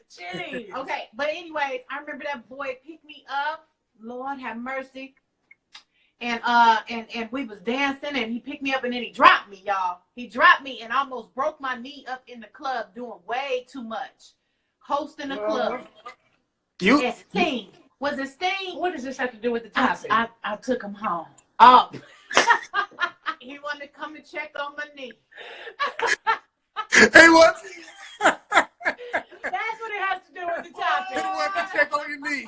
Jeez. Okay, but anyways, I remember that boy picked me up. Lord have mercy. And we was dancing, and he picked me up, and then he dropped me, y'all. He dropped me and almost broke my knee up in the club doing way too much. Hosting the club. You Sting. Was it Sting? What does this have to do with the topic? I took him home. Oh. He wanted to come and check on my knee. Hey, what? That's what it has to do with the topic. He wanted to check on your knee.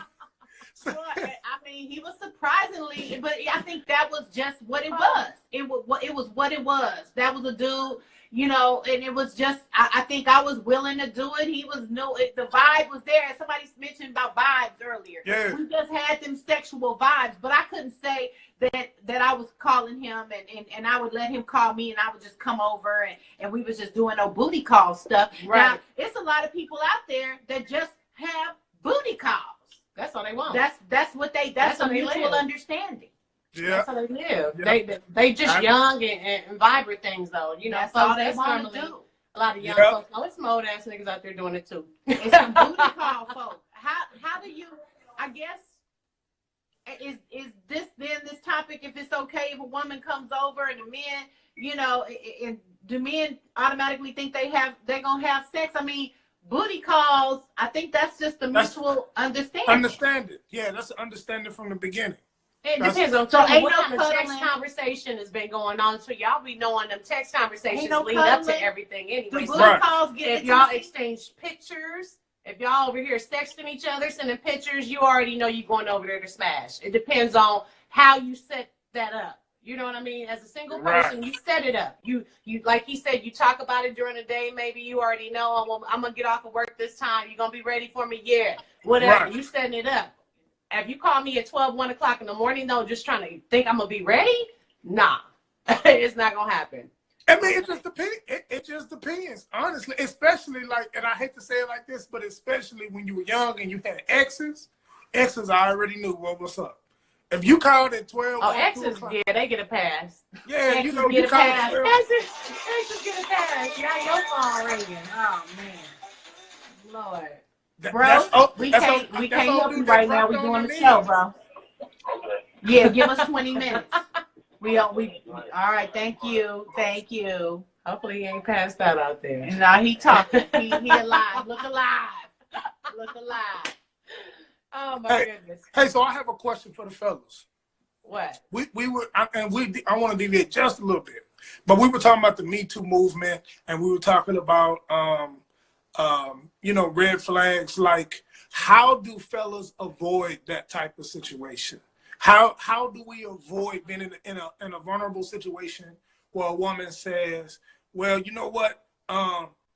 I mean, he was surprisingly, but I think that was just what it was. It was what it was. That was a dude, you know, and it was just. I think I was willing to do it. He was the vibe was there. Somebody mentioned about vibes earlier. Yeah. We just had them sexual vibes, but I couldn't say that I was calling him and I would let him call me and I would just come over and we was just doing no booty call stuff. Right. Now, it's a lot of people out there that just have booty calls. That's all they want. That's what that's a mutual live. Understanding. Yeah. That's how they live. Yeah. They just young and vibrant things though. You know, That's folks, all they that's want normally to do. a lot of young folks. Oh, it's some old ass niggas out there doing it too. It's some booty call folks. How do you? I guess is this topic? If it's okay if a woman comes over and the men, you know, and do men automatically think they're gonna have sex? I mean, booty calls, I think that's just a mutual understanding. Understand it. Yeah, that's an understanding from the beginning. It That's- depends on So ain't what no kind of text cuddling. conversation has been going on. So y'all be knowing them text conversations Ain't no lead up cuddling. to everything The anyway. booty So Right. calls get if y'all intimacy. exchange pictures, if y'all over here sexting each other, sending pictures, you already know you're going over there to smash. It depends on how you set that up. You know what I mean? As a single person, Right. you set it up. You like he said, you talk about it during the day. Maybe you already know I'm gonna get off of work this time. You're gonna be ready for me, yeah. Whatever. Right. You setting it up. If you call me at 12, 1 o'clock in the morning, though, just trying to think I'm gonna be ready, nah, it's not gonna happen. I mean, it just depends. It just depends, honestly. Especially like, and I hate to say it like this, but especially when you were young and you had exes, I already knew what's up. If you called at 12, Oh, 1, 2 exes, o'clock, yeah, they get a pass. yeah, you Exes know, get you a called pass. at 12. Exes get a pass. Now your phone ringing. Oh man. Lord. Bro, we that's can't all- we that's can't all help dude you that right now. dropped We on doing my the show, knees. bro. Yeah, give us 20 minutes. We all right, thank you. Thank you. Hopefully he ain't passed out there. And now he talking. He alive. Look alive. Look alive. Oh my Hey. goodness. Hey, so I have a question for the fellas. What? I want to deviate just a little bit, but we were talking about the Me Too movement, and we were talking about red flags. Like, how do fellas avoid that type of situation? How do we avoid being in a vulnerable situation where a woman says, well, you know what,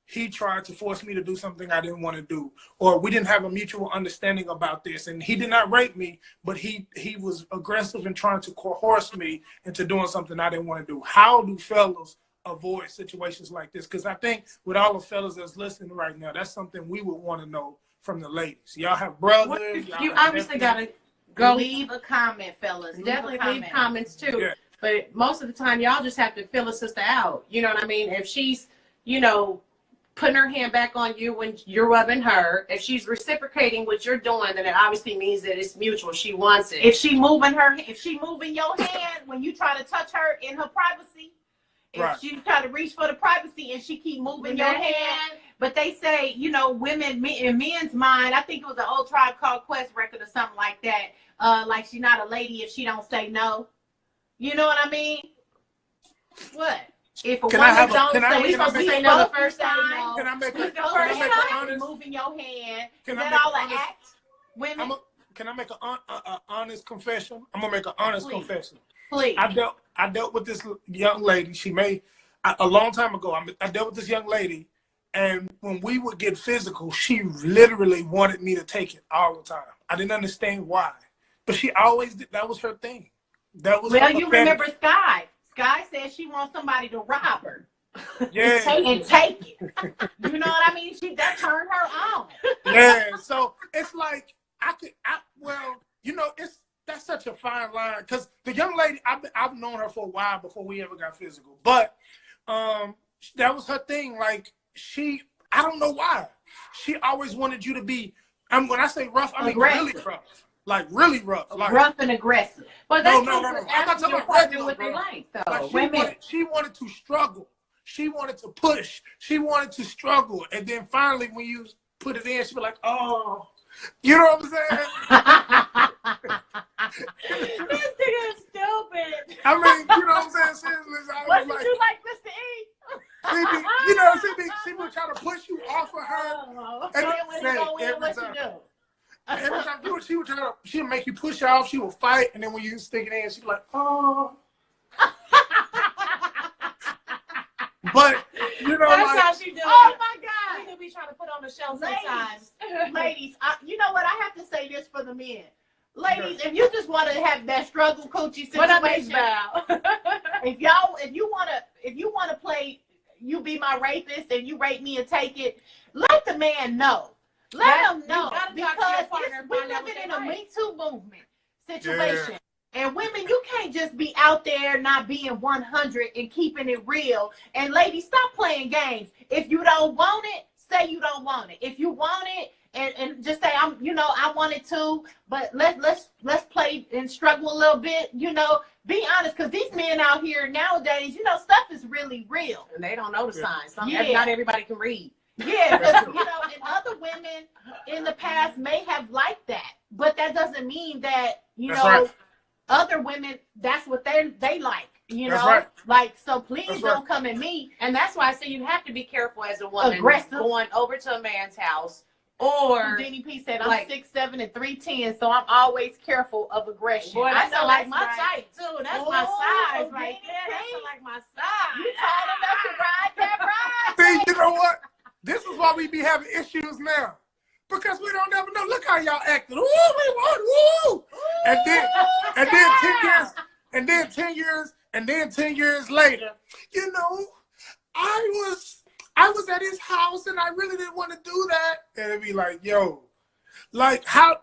he tried to force me to do something I didn't want to do, or we didn't have a mutual understanding about this, and he did not rape me, but he was aggressive in trying to coerce me into doing something I didn't want to do. How do fellas avoid situations like this? Because I think with all the fellas that's listening right now, that's something we would want to know from the ladies. Y'all have brothers. You obviously gotta go Leave a comment, fellas. definitely leave comments too. Yeah. But most of the time, y'all just have to fill a sister out. You know what I mean? If she's, putting her hand back on you when you're rubbing her, if she's reciprocating what you're doing, then it obviously means that it's mutual. She wants it. If she moving your hand when you try to touch her in her privacy, if Right. she try to reach for the privacy and she keep moving your hand. But they say, women in men's mind, I think it was an old Tribe Called Quest record or something like that. Like she's not a lady if she don't say no. You know what I mean? What? If a Can I woman have a- don't can I- say can I no, make- we say no the both first decide. time? Can I make The a, first can I make an time, honest? moving your hand. Can Is I that make all an an honest? act? Women, Can I make an honest confession? I'm gonna make an honest Please. confession. please. I dealt with this young lady. A long time ago. I dealt with this young lady, and when we would get physical, she literally wanted me to take it all the time. I didn't understand why, but she always did. That was her thing. That was Well, her you fantasy. remember Sky. Sky said she wants somebody to rob her Yeah, and take it. You know what I mean? That turned her on. yeah. So it's like that's such a fine line, because the young lady, I've known her for a while before we ever got physical, but that was her thing. Like, I don't know why, she always wanted you to be. When I say rough, I mean Aggressive. really rough, like really rough, like Rough and aggressive. But No, that no, comes no, with no. I'm not asking talking your about partner regular, what they bro. like, though. like women. she wanted to struggle. She wanted to push. She wanted to struggle, and then finally, when you put it in, she was like, "Oh." You know what I'm saying? This nigga is stupid. I mean, you know what I'm saying? Seriously, I What was did you like, Mr. E? she would try to push you off of her. Oh, And and when you go in, every what time. you do? Every time she would make you push her off. She would fight, and then when you stick it in, she'd be like, "Oh." But That's how she do Oh it. my We God. could be trying to put on the show Ladies, sometimes. ladies, you know what? I have to say this for the men. Ladies, if you just want to have that struggle coochie What up, Miss situation, Val? if you wanna play, you be my rapist and you rape me and take it, let the man know. Let him know, you gotta talk to your because partner and we find out living what in they a like. Me Too movement situation. And women, you can't just be out there not being 100 and keeping it real. And ladies, stop playing games. If you don't want it, say you don't want it. If you want it, and just say I want it too. But let's play and struggle a little bit. Be honest, because these men out here nowadays, stuff is really real. And they don't know the signs. Yeah. Not everybody can read. Yeah, because you know, and other women in the past may have liked that, but that doesn't mean that That's right. other women that's what they like. You That's know, right. like so. Please That's don't right. come at me. And that's why I say you have to be careful as a woman Aggressive. going over to a man's house. Or DDP said, I'm like 6'7" and 310, so I'm always careful of aggression. boy, I that's know like that's my right. type too. That's Oh, my size DDP. right there. That's like my size. You tall enough to ride that ride. See, you know what? This is why we be having issues now. Because we don't ever know. Look how y'all acting. Woo, we want, woo. And then 10 years later, you know, I was at his house and I really didn't want to do that. And it'd be like, yo, like how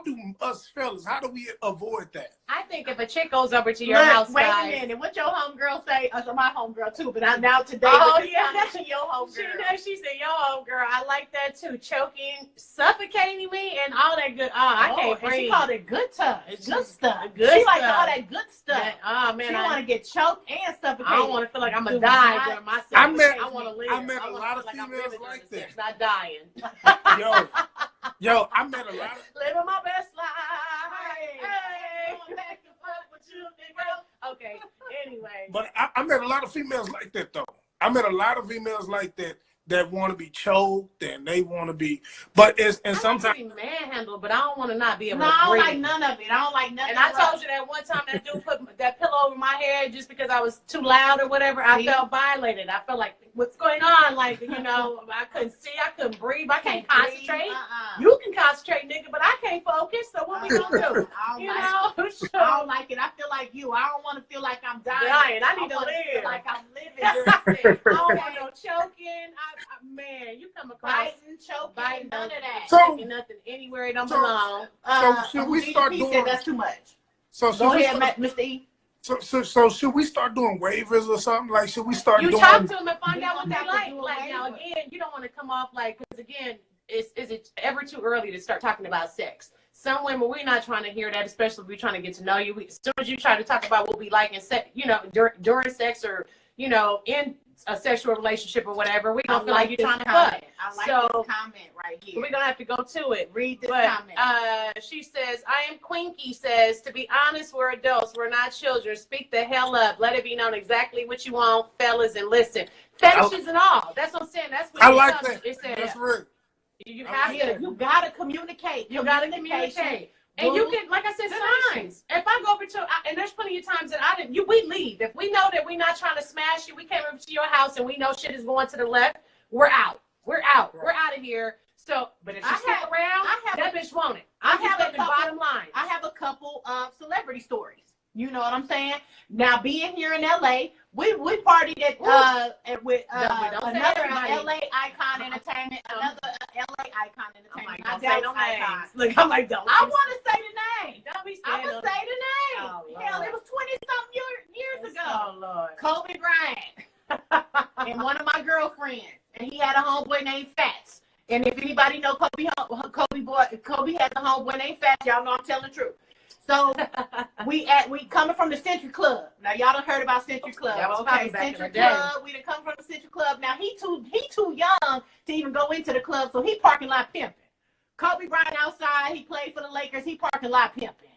do us fellas, how do we avoid that? I think if a chick goes over to your Look, house, wait guys, a minute. What your homegirl say? My homegirl too, but now today. Oh, but this yeah. time she your She homegirl. knows. She said, "Yo, girl, I like that too. Choking, suffocating me, and all that good. I can't and she breathe. called it good stuff. It's Good just stuff. good She like stuff. all that good stuff. That- oh She man, want to get choked and suffocated. I don't want to feel like I'm gonna Do die not- during my sex. I met- I want to live. I met a wanna lot feel of like I'm females living during like the sex, that. not dying. Yo, I met a lot of Living my best life. Hey. Hey. Going back and forth with you, nigga. Okay. Anyway. But I met a lot of females like that though. I met a lot of females like that want to be choked and they want to be, but it's and I sometimes like to be manhandled, but I don't want to not be able No, to I don't breathe. like none of it. I don't like nothing. And I told you that one time that dude put that pillow over my head just because I was too loud or whatever. I See? felt violated. I felt like, what's going on? Like, you know, I couldn't see, I couldn't breathe, I can't concentrate. You can concentrate, nigga, but I can't focus. So what we gonna do? I don't You like know? it. I don't like it. I feel like you. I don't want to feel like I'm dying. Dying. I need to wanna live. feel like I'm living. during sex. I don't want no choking. Man, you come across Biting, choking, biting, none of that. So- taking nothing anywhere it don't So- belong. so should we DDP start said doing? that's too much. So should Go we ahead, start, Mr. E. so should we start doing waivers or something? Like should we start You doing? talk to them and find We out what don't they have to like. do a Like now, waiver. again, you don't want to come off like, because again, is it ever too early to start talking about sex? Some women, we're not trying to hear that, especially if we're trying to get to know you. As soon as you try to talk about what we like in sex, you know, during sex or, you know, in a sexual relationship or whatever, we don't feel like you're trying to fuck. I like So- this comment right here. We're gonna have to go to it. Read this But comment. she says, I am Quinky says, to be honest, we're adults. We're not children. Speak the hell up. Let it be known exactly what you want, fellas, and listen. Fetishes and all. That's what I'm saying. That's what I it like tells that. you. It said, That's real. you I have like to. You gotta communicate. You gotta Communication. communicate. And you can, like I said, signs. If I go over to, and there's plenty of times that we leave. If we know that we're not trying to smash you, we came over to your house and we know shit is going to the left, we're out. We're out. We're out of here. So, but if she stick around, that bitch won't it. I have the bottom line. I have a couple of celebrity stories. You know what I'm saying? Now, being here in LA, we partied with Don't say another everybody. LA Icon Entertainment, another LA Icon I'm Entertainment. like, not don't say no Dallas Icon. names. Look, I'm like, don't. I want to say the name. Don't be I'm saying going to say the name. Oh, Hell, Lord. it was 20-something years ago. Oh, Lord. Kobe Bryant and one of my girlfriends, and he had a homeboy named Fats. And if anybody know Kobe has a homeboy named Fats, y'all know I'm telling the truth. So we coming from the Century Club. Now y'all done heard about Century Club. That was Okay, popping back in Century the day. Club. We done come from the Century Club. Now he too young to even go into the club, so he parking lot pimping. Kobe Bryant outside, he played for the Lakers, he parking lot pimping.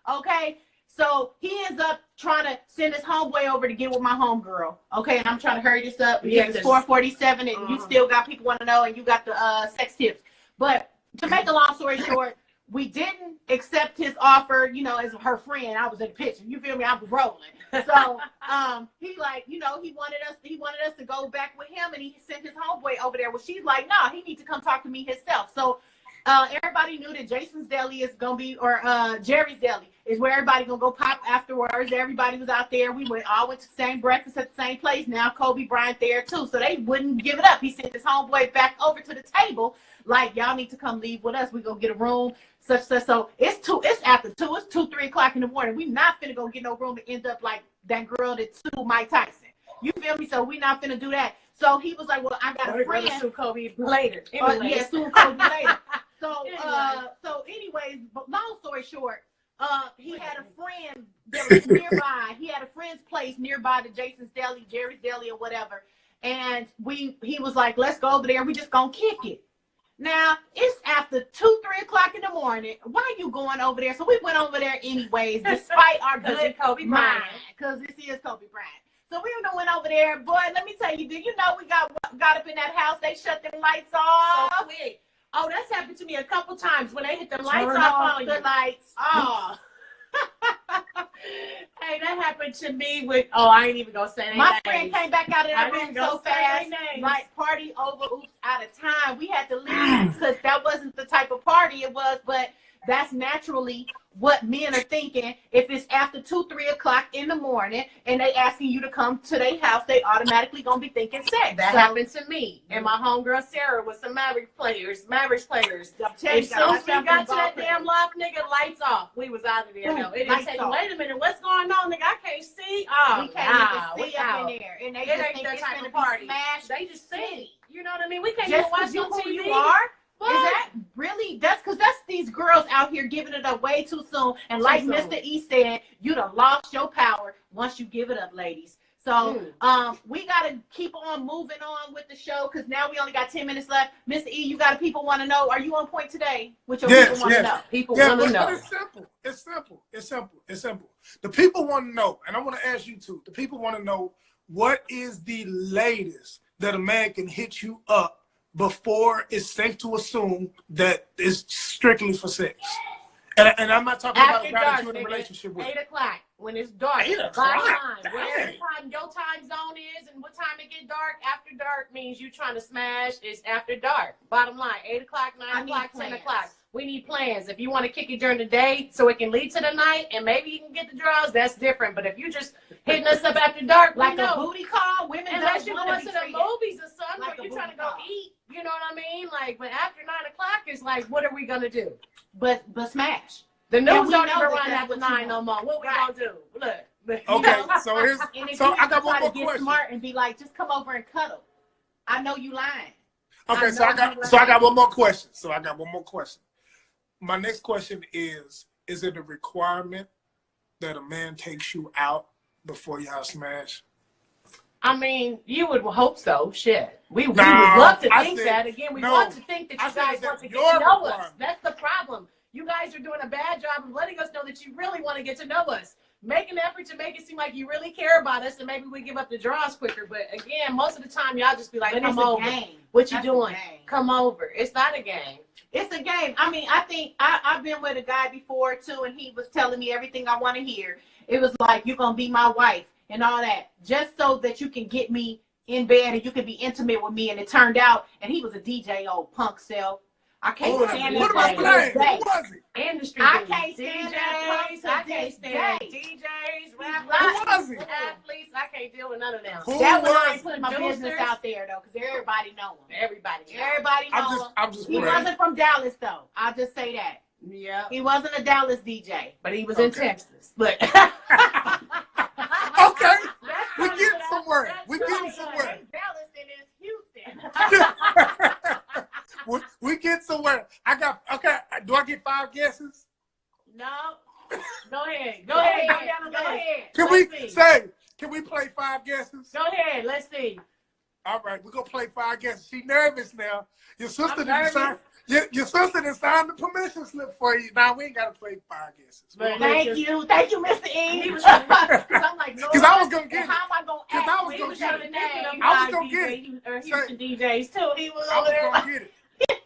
Okay? So he ends up trying to send his homeboy over to get with my homegirl. Okay, and I'm trying to hurry this up because Yeah, it's 4:47 and you still got people want to know and you got the sex tips. But to make a long story short, we didn't accept his offer, you know, as her friend. I was in the picture. You feel me? I was rolling. So he like, you know, he wanted us to go back with him and he sent his homeboy over there. Well, she's like, nah, he needs to come talk to me himself. So everybody knew that Jason's Deli is gonna be, or Jerry's Deli is where everybody gonna go pop afterwards. Everybody was out there. We all went to the same breakfast at the same place. Now Kobe Bryant there too, so they wouldn't give it up. He sent his homeboy back over to the table, like y'all need to come leave with us. We gonna get a room, such. So it's after 2. It's 2, 3 o'clock in the morning. We not finna go get no room to end up like that girl that sued Mike Tyson. You feel me? So we not finna do that. So he was like, well, I got a friend. Sue Kobe later. Yeah, sue Kobe later. So, Anyway. anyways, but long story short, he had a friend that was nearby. He had a friend's place nearby to Jason's Deli, Jerry's Deli, or whatever. and he was like, let's go over there. We just gonna kick it. Now it's after 2, 3 o'clock in the morning. Why you going over there? So we went over there anyways, despite our good Kobe mind, Bryant. because this is Kobe Bryant. So we went over there. Boy, let me tell you, do you know we got up in that house? They shut them lights off. So quick. Oh, that's happened to me a couple times when they hit the lights Turn off off on the you. lights. Oh. Hey, that happened to me with. Oh, I ain't even gonna say their My names. friend came back out of I that ain't room gonna so say their fast, names. like party over, oops, out of time. We had to leave because that wasn't the type of party it was, but that's naturally what men are thinking. If it's after 2, 3 o'clock in the morning and they asking you to come to their house, they automatically gonna be thinking sex. That So, happened to me and my homegirl Sarah with some Mavericks players. I'm telling As you, soon as we gotta got to watch that out damn loft, nigga, lights off. We was out of there. Boom, No, it didn't lights take. off. Wait a minute, what's going on, nigga? I can't see. Oh, we can't nah, even see we up out. in there, and they It just ain't think that it's type gonna of be party. smashed. They just see. You know what I mean? We can't Just even watch because you on who TV. you are. What? Is that really? That's because that's these girls out here giving it up way too soon. And like soon. Mr. E said, you done lost your power once you give it up, ladies. So we gotta keep on moving on with the show because now we only got 10 minutes left. Mr. E, you got people want to know. Are you on point today? What your people want to know? People Yeah, want to but know. it's simple. It's simple. It's simple. It's simple. The people want to know, and I want to ask you too. The people want to know what is the latest that a man can hit you up before it's safe to assume that it's strictly for sex. And I'm not talking After about a guy dark, that you're in a nigga, relationship with. 8 o'clock when it's dark. 8 By o'clock? time, whatever Dang. time your time zone is and what time it get dark. After dark means you trying to smash. It's after dark. Bottom line, 8 o'clock, 9 o'clock, 10 o'clock. We need plans. If you want to kick it during the day so it can lead to the night and maybe you can get the draws, that's different. But if you just hitting us up after dark, Like we know. a booty call, women Unless don't you're want going to to be the treated. movies or something, like or a you're trying to go booty call. eat, you know what I mean? Like, but after 9 o'clock, it's like, what are we gonna do? But smash. The And news we don't know even that run that's after what you 9 no want. more. What we Right. gonna do? Look. Okay, so here's And if so you I got try one more to get question. smart and be like, just come over and cuddle. I know you lying. Okay, I so I know got you so I got lying. one more question. So I got one more question. My next question is it a requirement that a man takes you out before y'all smash? I mean, you would hope so. Shit. We would No, love to I think said- that. Again, we no, want to think that I you said guys that want to get your to know us. requirement. That's the problem. You guys are doing a bad job of letting us know that you really want to get to know us. Make an effort to make it seem like you really care about us, and maybe we give up the draws quicker. But again, most of the time, y'all just be like, But come it's a over. game. What you That's a doing? game. Come over. It's not a game. It's a game. I mean, I think I've been with a guy before too, and he was telling me everything I want to hear. It was like, you're going to be my wife and all that, just so that you can get me in bed and you can be intimate with me. And it turned out, and he was a DJ, old punk self. I can't stand What him about to playing? this day. Who was it? Industry I dudes, can't stand that punk DJs. I to can't this stand day. DJs, Who was it? athletes. I can't deal with none of them. Who That one I was ain't putting my Producers. business out there though, because everybody know him. Everybody. Everybody know him. I'm just He playing. wasn't from Dallas though. I'll just say that. Yeah. He wasn't a Dallas DJ. But he was in Okay. Texas. But Okay. That's We kinda getting what I- somewhere. that's We right. getting somewhere. Ain't Dallas and it's Houston. we get somewhere. Okay. Do I get 5 guesses? no. Go ahead. Go Go ahead. ahead. Go down the Go list. ahead. Can Let's see. we play 5 guesses? Go ahead. Let's see. All right, we're gonna play 5 guesses. She nervous now. Your sister I'm didn't sign. nervous. Your sister didn't sign the permission slip for you. Now we ain't gotta play 5 guesses. But- Thank you, Mr. E. He was trying to, because I'm like, no. Because I was gonna get it. How am I gonna 'Cause act? I was He gonna was get trying to it. name them I was five gonna get DJs, or Houston DJs too. He was I over was there. gonna get it.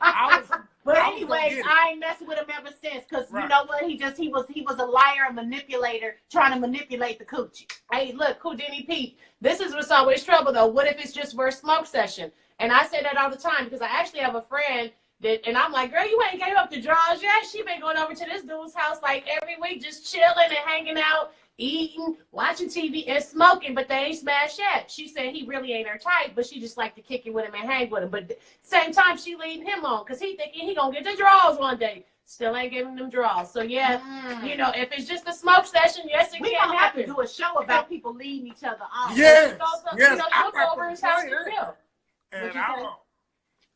I was But I was gonna anyways, get it. I ain't messing with him ever since. Cause you Right. know what? He was a liar and manipulator, trying to manipulate the coochie. Hey, look, Houdini Pete. This is what's always trouble, though. What if it's just for a smoke session? And I say that all the time because I actually have a friend that, and I'm like, girl, you ain't gave up the draws yet. She been going over to this dude's house like every week, just chilling and hanging out, eating, watching TV, and smoking, but they ain't smashed yet. She said he really ain't her type, but she just like to kick it with him and hang with him. But same time, she leading him on because he thinking he gonna get the draws one day. Still ain't giving them draws. So yeah, you know, if it's just a smoke session, yes, it We can gonna have to happen. do a show about people leading each other on. Yes, You yes. know, I'm she'll go not over gonna his house play and that. chill. And What'd you say?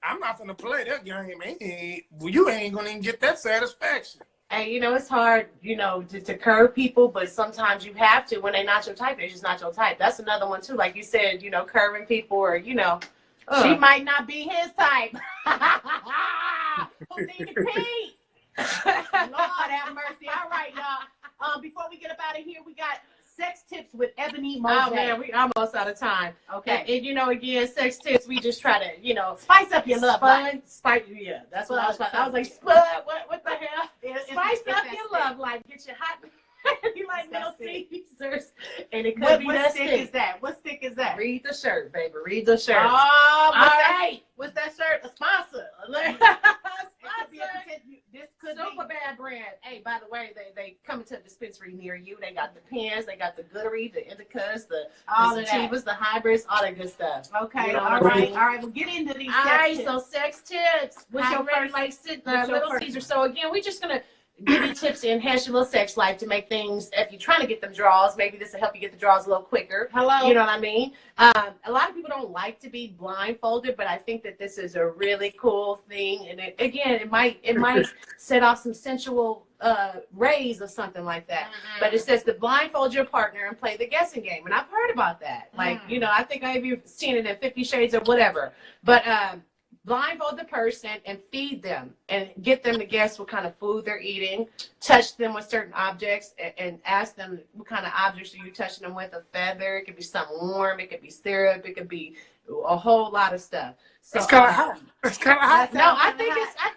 I'm not gonna play that game. You ain't gonna even get that satisfaction. And you know, it's hard, you know, to curve people, but sometimes you have to when they're not your type. They're just not your type. That's another one too. Like you said, you know, curving people, or you know, She might not be his type. Who need to pee? Lord have mercy. All right, y'all. Before we get up out of here, we got sex tips with Ebony Mose. Oh man, we almost out of time. Okay. And you know, again, sex tips. We just try to, you know, Spice up your love life. Spice. Yeah, that's what I was. Spud. I was like, Spud. What the hell? Spice It's up that your stick. love life. Get your hot. You like It's that Little stick. Caesars, and it could What be that stick stick. is that? What stick is that? Read the shirt, baby. Read the shirt. Oh, All right. what's that shirt? A sponsor. This could Super be. Bad brand. Hey, by the way, they coming to a dispensary near you. They got the pens, they got the Goodery, the Indicas, the All of that. sativas, the hybrids, all that good stuff. Okay. You know all what I right. mean? All right. We'll get into these. All sex right, tips. so sex tips. What's your Hydrate first- like sit what's your Little first- Caesar. So again, we're just gonna give you tips to enhance your little sex life to make things. If you're trying to get them draws, maybe this will help you get the draws a little quicker. Hello. You know what I mean? A lot of people don't like to be blindfolded, but I think that this is a really cool thing. And it might set off some sensual rays or something like that. But it says to blindfold your partner and play the guessing game. And I've heard about that. Like, you know, I think I've seen it in 50 Shades or whatever. But blindfold the person and feed them and get them to guess what kind of food they're eating, touch them with certain objects, and ask them what kind of objects are you touching them with. A feather, it could be something warm, it could be syrup, it could be a whole lot of stuff. So It's kind of hot. It's kind of hot. no, I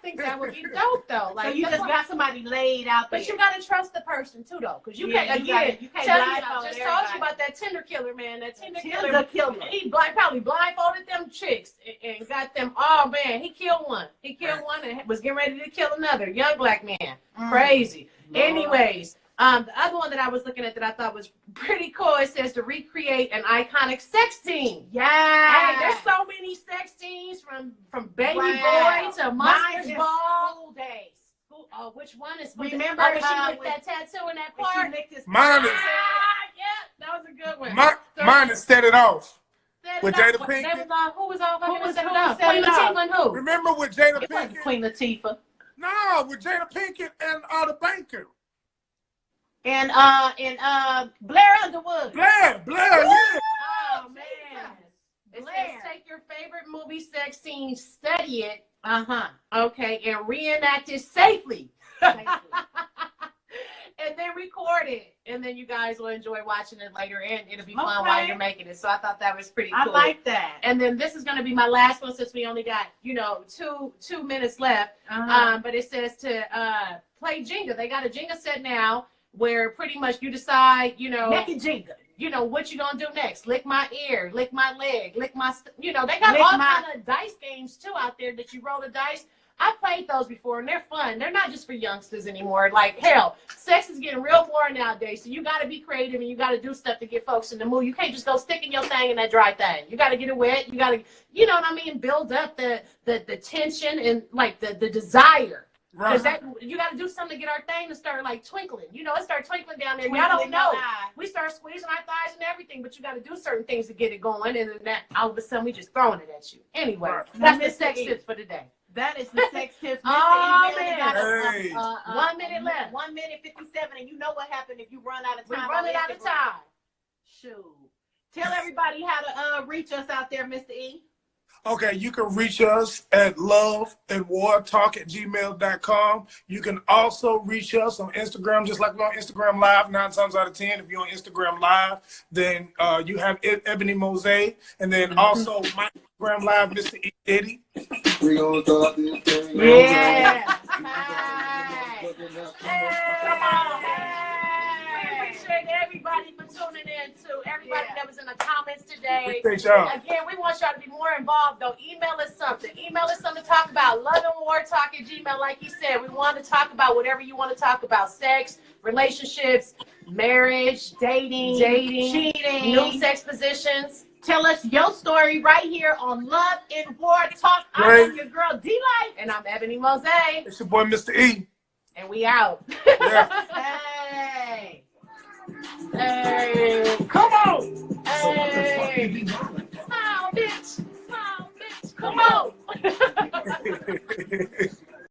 think that would be dope though. Like So you just got somebody laid out there. but you gotta trust the person too though, because you Yeah, can't you again. gotta- you can't tell you, blindfold I just told everybody. you about that Tinder killer, man. That Tinder Tinder killer. He probably blindfolded them chicks and got them. Oh man, he killed one. He killed one and was getting ready to kill another young black man. Crazy. Lord. Anyways, the other one that I was looking at that I thought was pretty cool. It says to recreate an iconic sex scene. Yeah. Hey, there's so many sex scenes from Baby Wow. Boy to Mine Monsters is Ball. school days. Oh, which one is? Remember, when she when licked that tattoo in that when she part? licked his Mine is- Yeah, that was a good one. Mine is Set It Off. Set with It Off. Jada What- Pinkett. They was on, who was on? Who was Set It who Off? was Set Queen It Off? Latifah and who? Remember with Jada It wasn't Pinkett? Queen Latifah. No, with Jada Pinkett and the banker. And Blair Underwood. Blair, yeah. Oh man. It says Blair. take your favorite movie sex scene, study it, Uh-huh. okay, and reenact it safely. And then record it, and then you guys will enjoy watching it later, and it'll be fun while Okay. you're making it. So I thought that was pretty I cool. like that. And then this is going to be my last one since we only got, you know, two minutes left. Uh-huh. But it says to play Jenga. They got a Jenga set now where pretty much you decide, you know, Naked Jenga. you know what you gonna do next. Lick my ear, lick my leg, lick my, you know, they got Lick all my- kind of dice games too out there that you roll the dice. I played those before and they're fun. They're not just for youngsters anymore. Like hell, sex is getting real boring nowadays. So you got to be creative and you got to do stuff to get folks in the mood. You can't just go sticking your thing in that dry thing. You got to get it wet. You got to, you know what I mean, build up the tension and like the desire. Because Right. that you got to do something to get our thing to start like twinkling. You know, it start twinkling down there. Y'all Twinkle don't in your know. eye. We start squeezing our thighs and everything, but you got to do certain things to get it going. And then that all of a sudden we just throwing it at you. Anyway, Right. that's the Mr. sex E. tips for today. That is the sex tips. Mr. Oh, E, we only man. got Hey. 1 minute left. 1 minute 57, and you know what happened if you run out of We're time. running on out of Instagram. time. Shoot. Tell everybody how to reach us out there, Mr. E. Okay, you can reach us at loveandwartalk@gmail.com. You can also reach us on Instagram, just like we're on Instagram Live 9 times out of 10. If you're on Instagram Live, then you have Ebony Mose, and then also my Instagram Live, Mr. E. Diddy. We gonna talk this thing. Yeah. Hey. Come on. We appreciate everybody for tuning in to everybody that was in the comments today. Appreciate y'all. Again, we want y'all to be more involved, though. Email us something. Email us something to talk about. loveandwartalk@gmail. Like you said, we want to talk about whatever you want to talk about. Sex, relationships, marriage, dating, cheating, new sex positions. Tell us your story right here on Love and War Talk. I Right. am your girl, D-Life. And I'm Ebony Mose. It's your boy, Mr. E. And we out. Yeah. Hey. Hey, come on. Hey. Smile, bitch. Smile, bitch. Come on.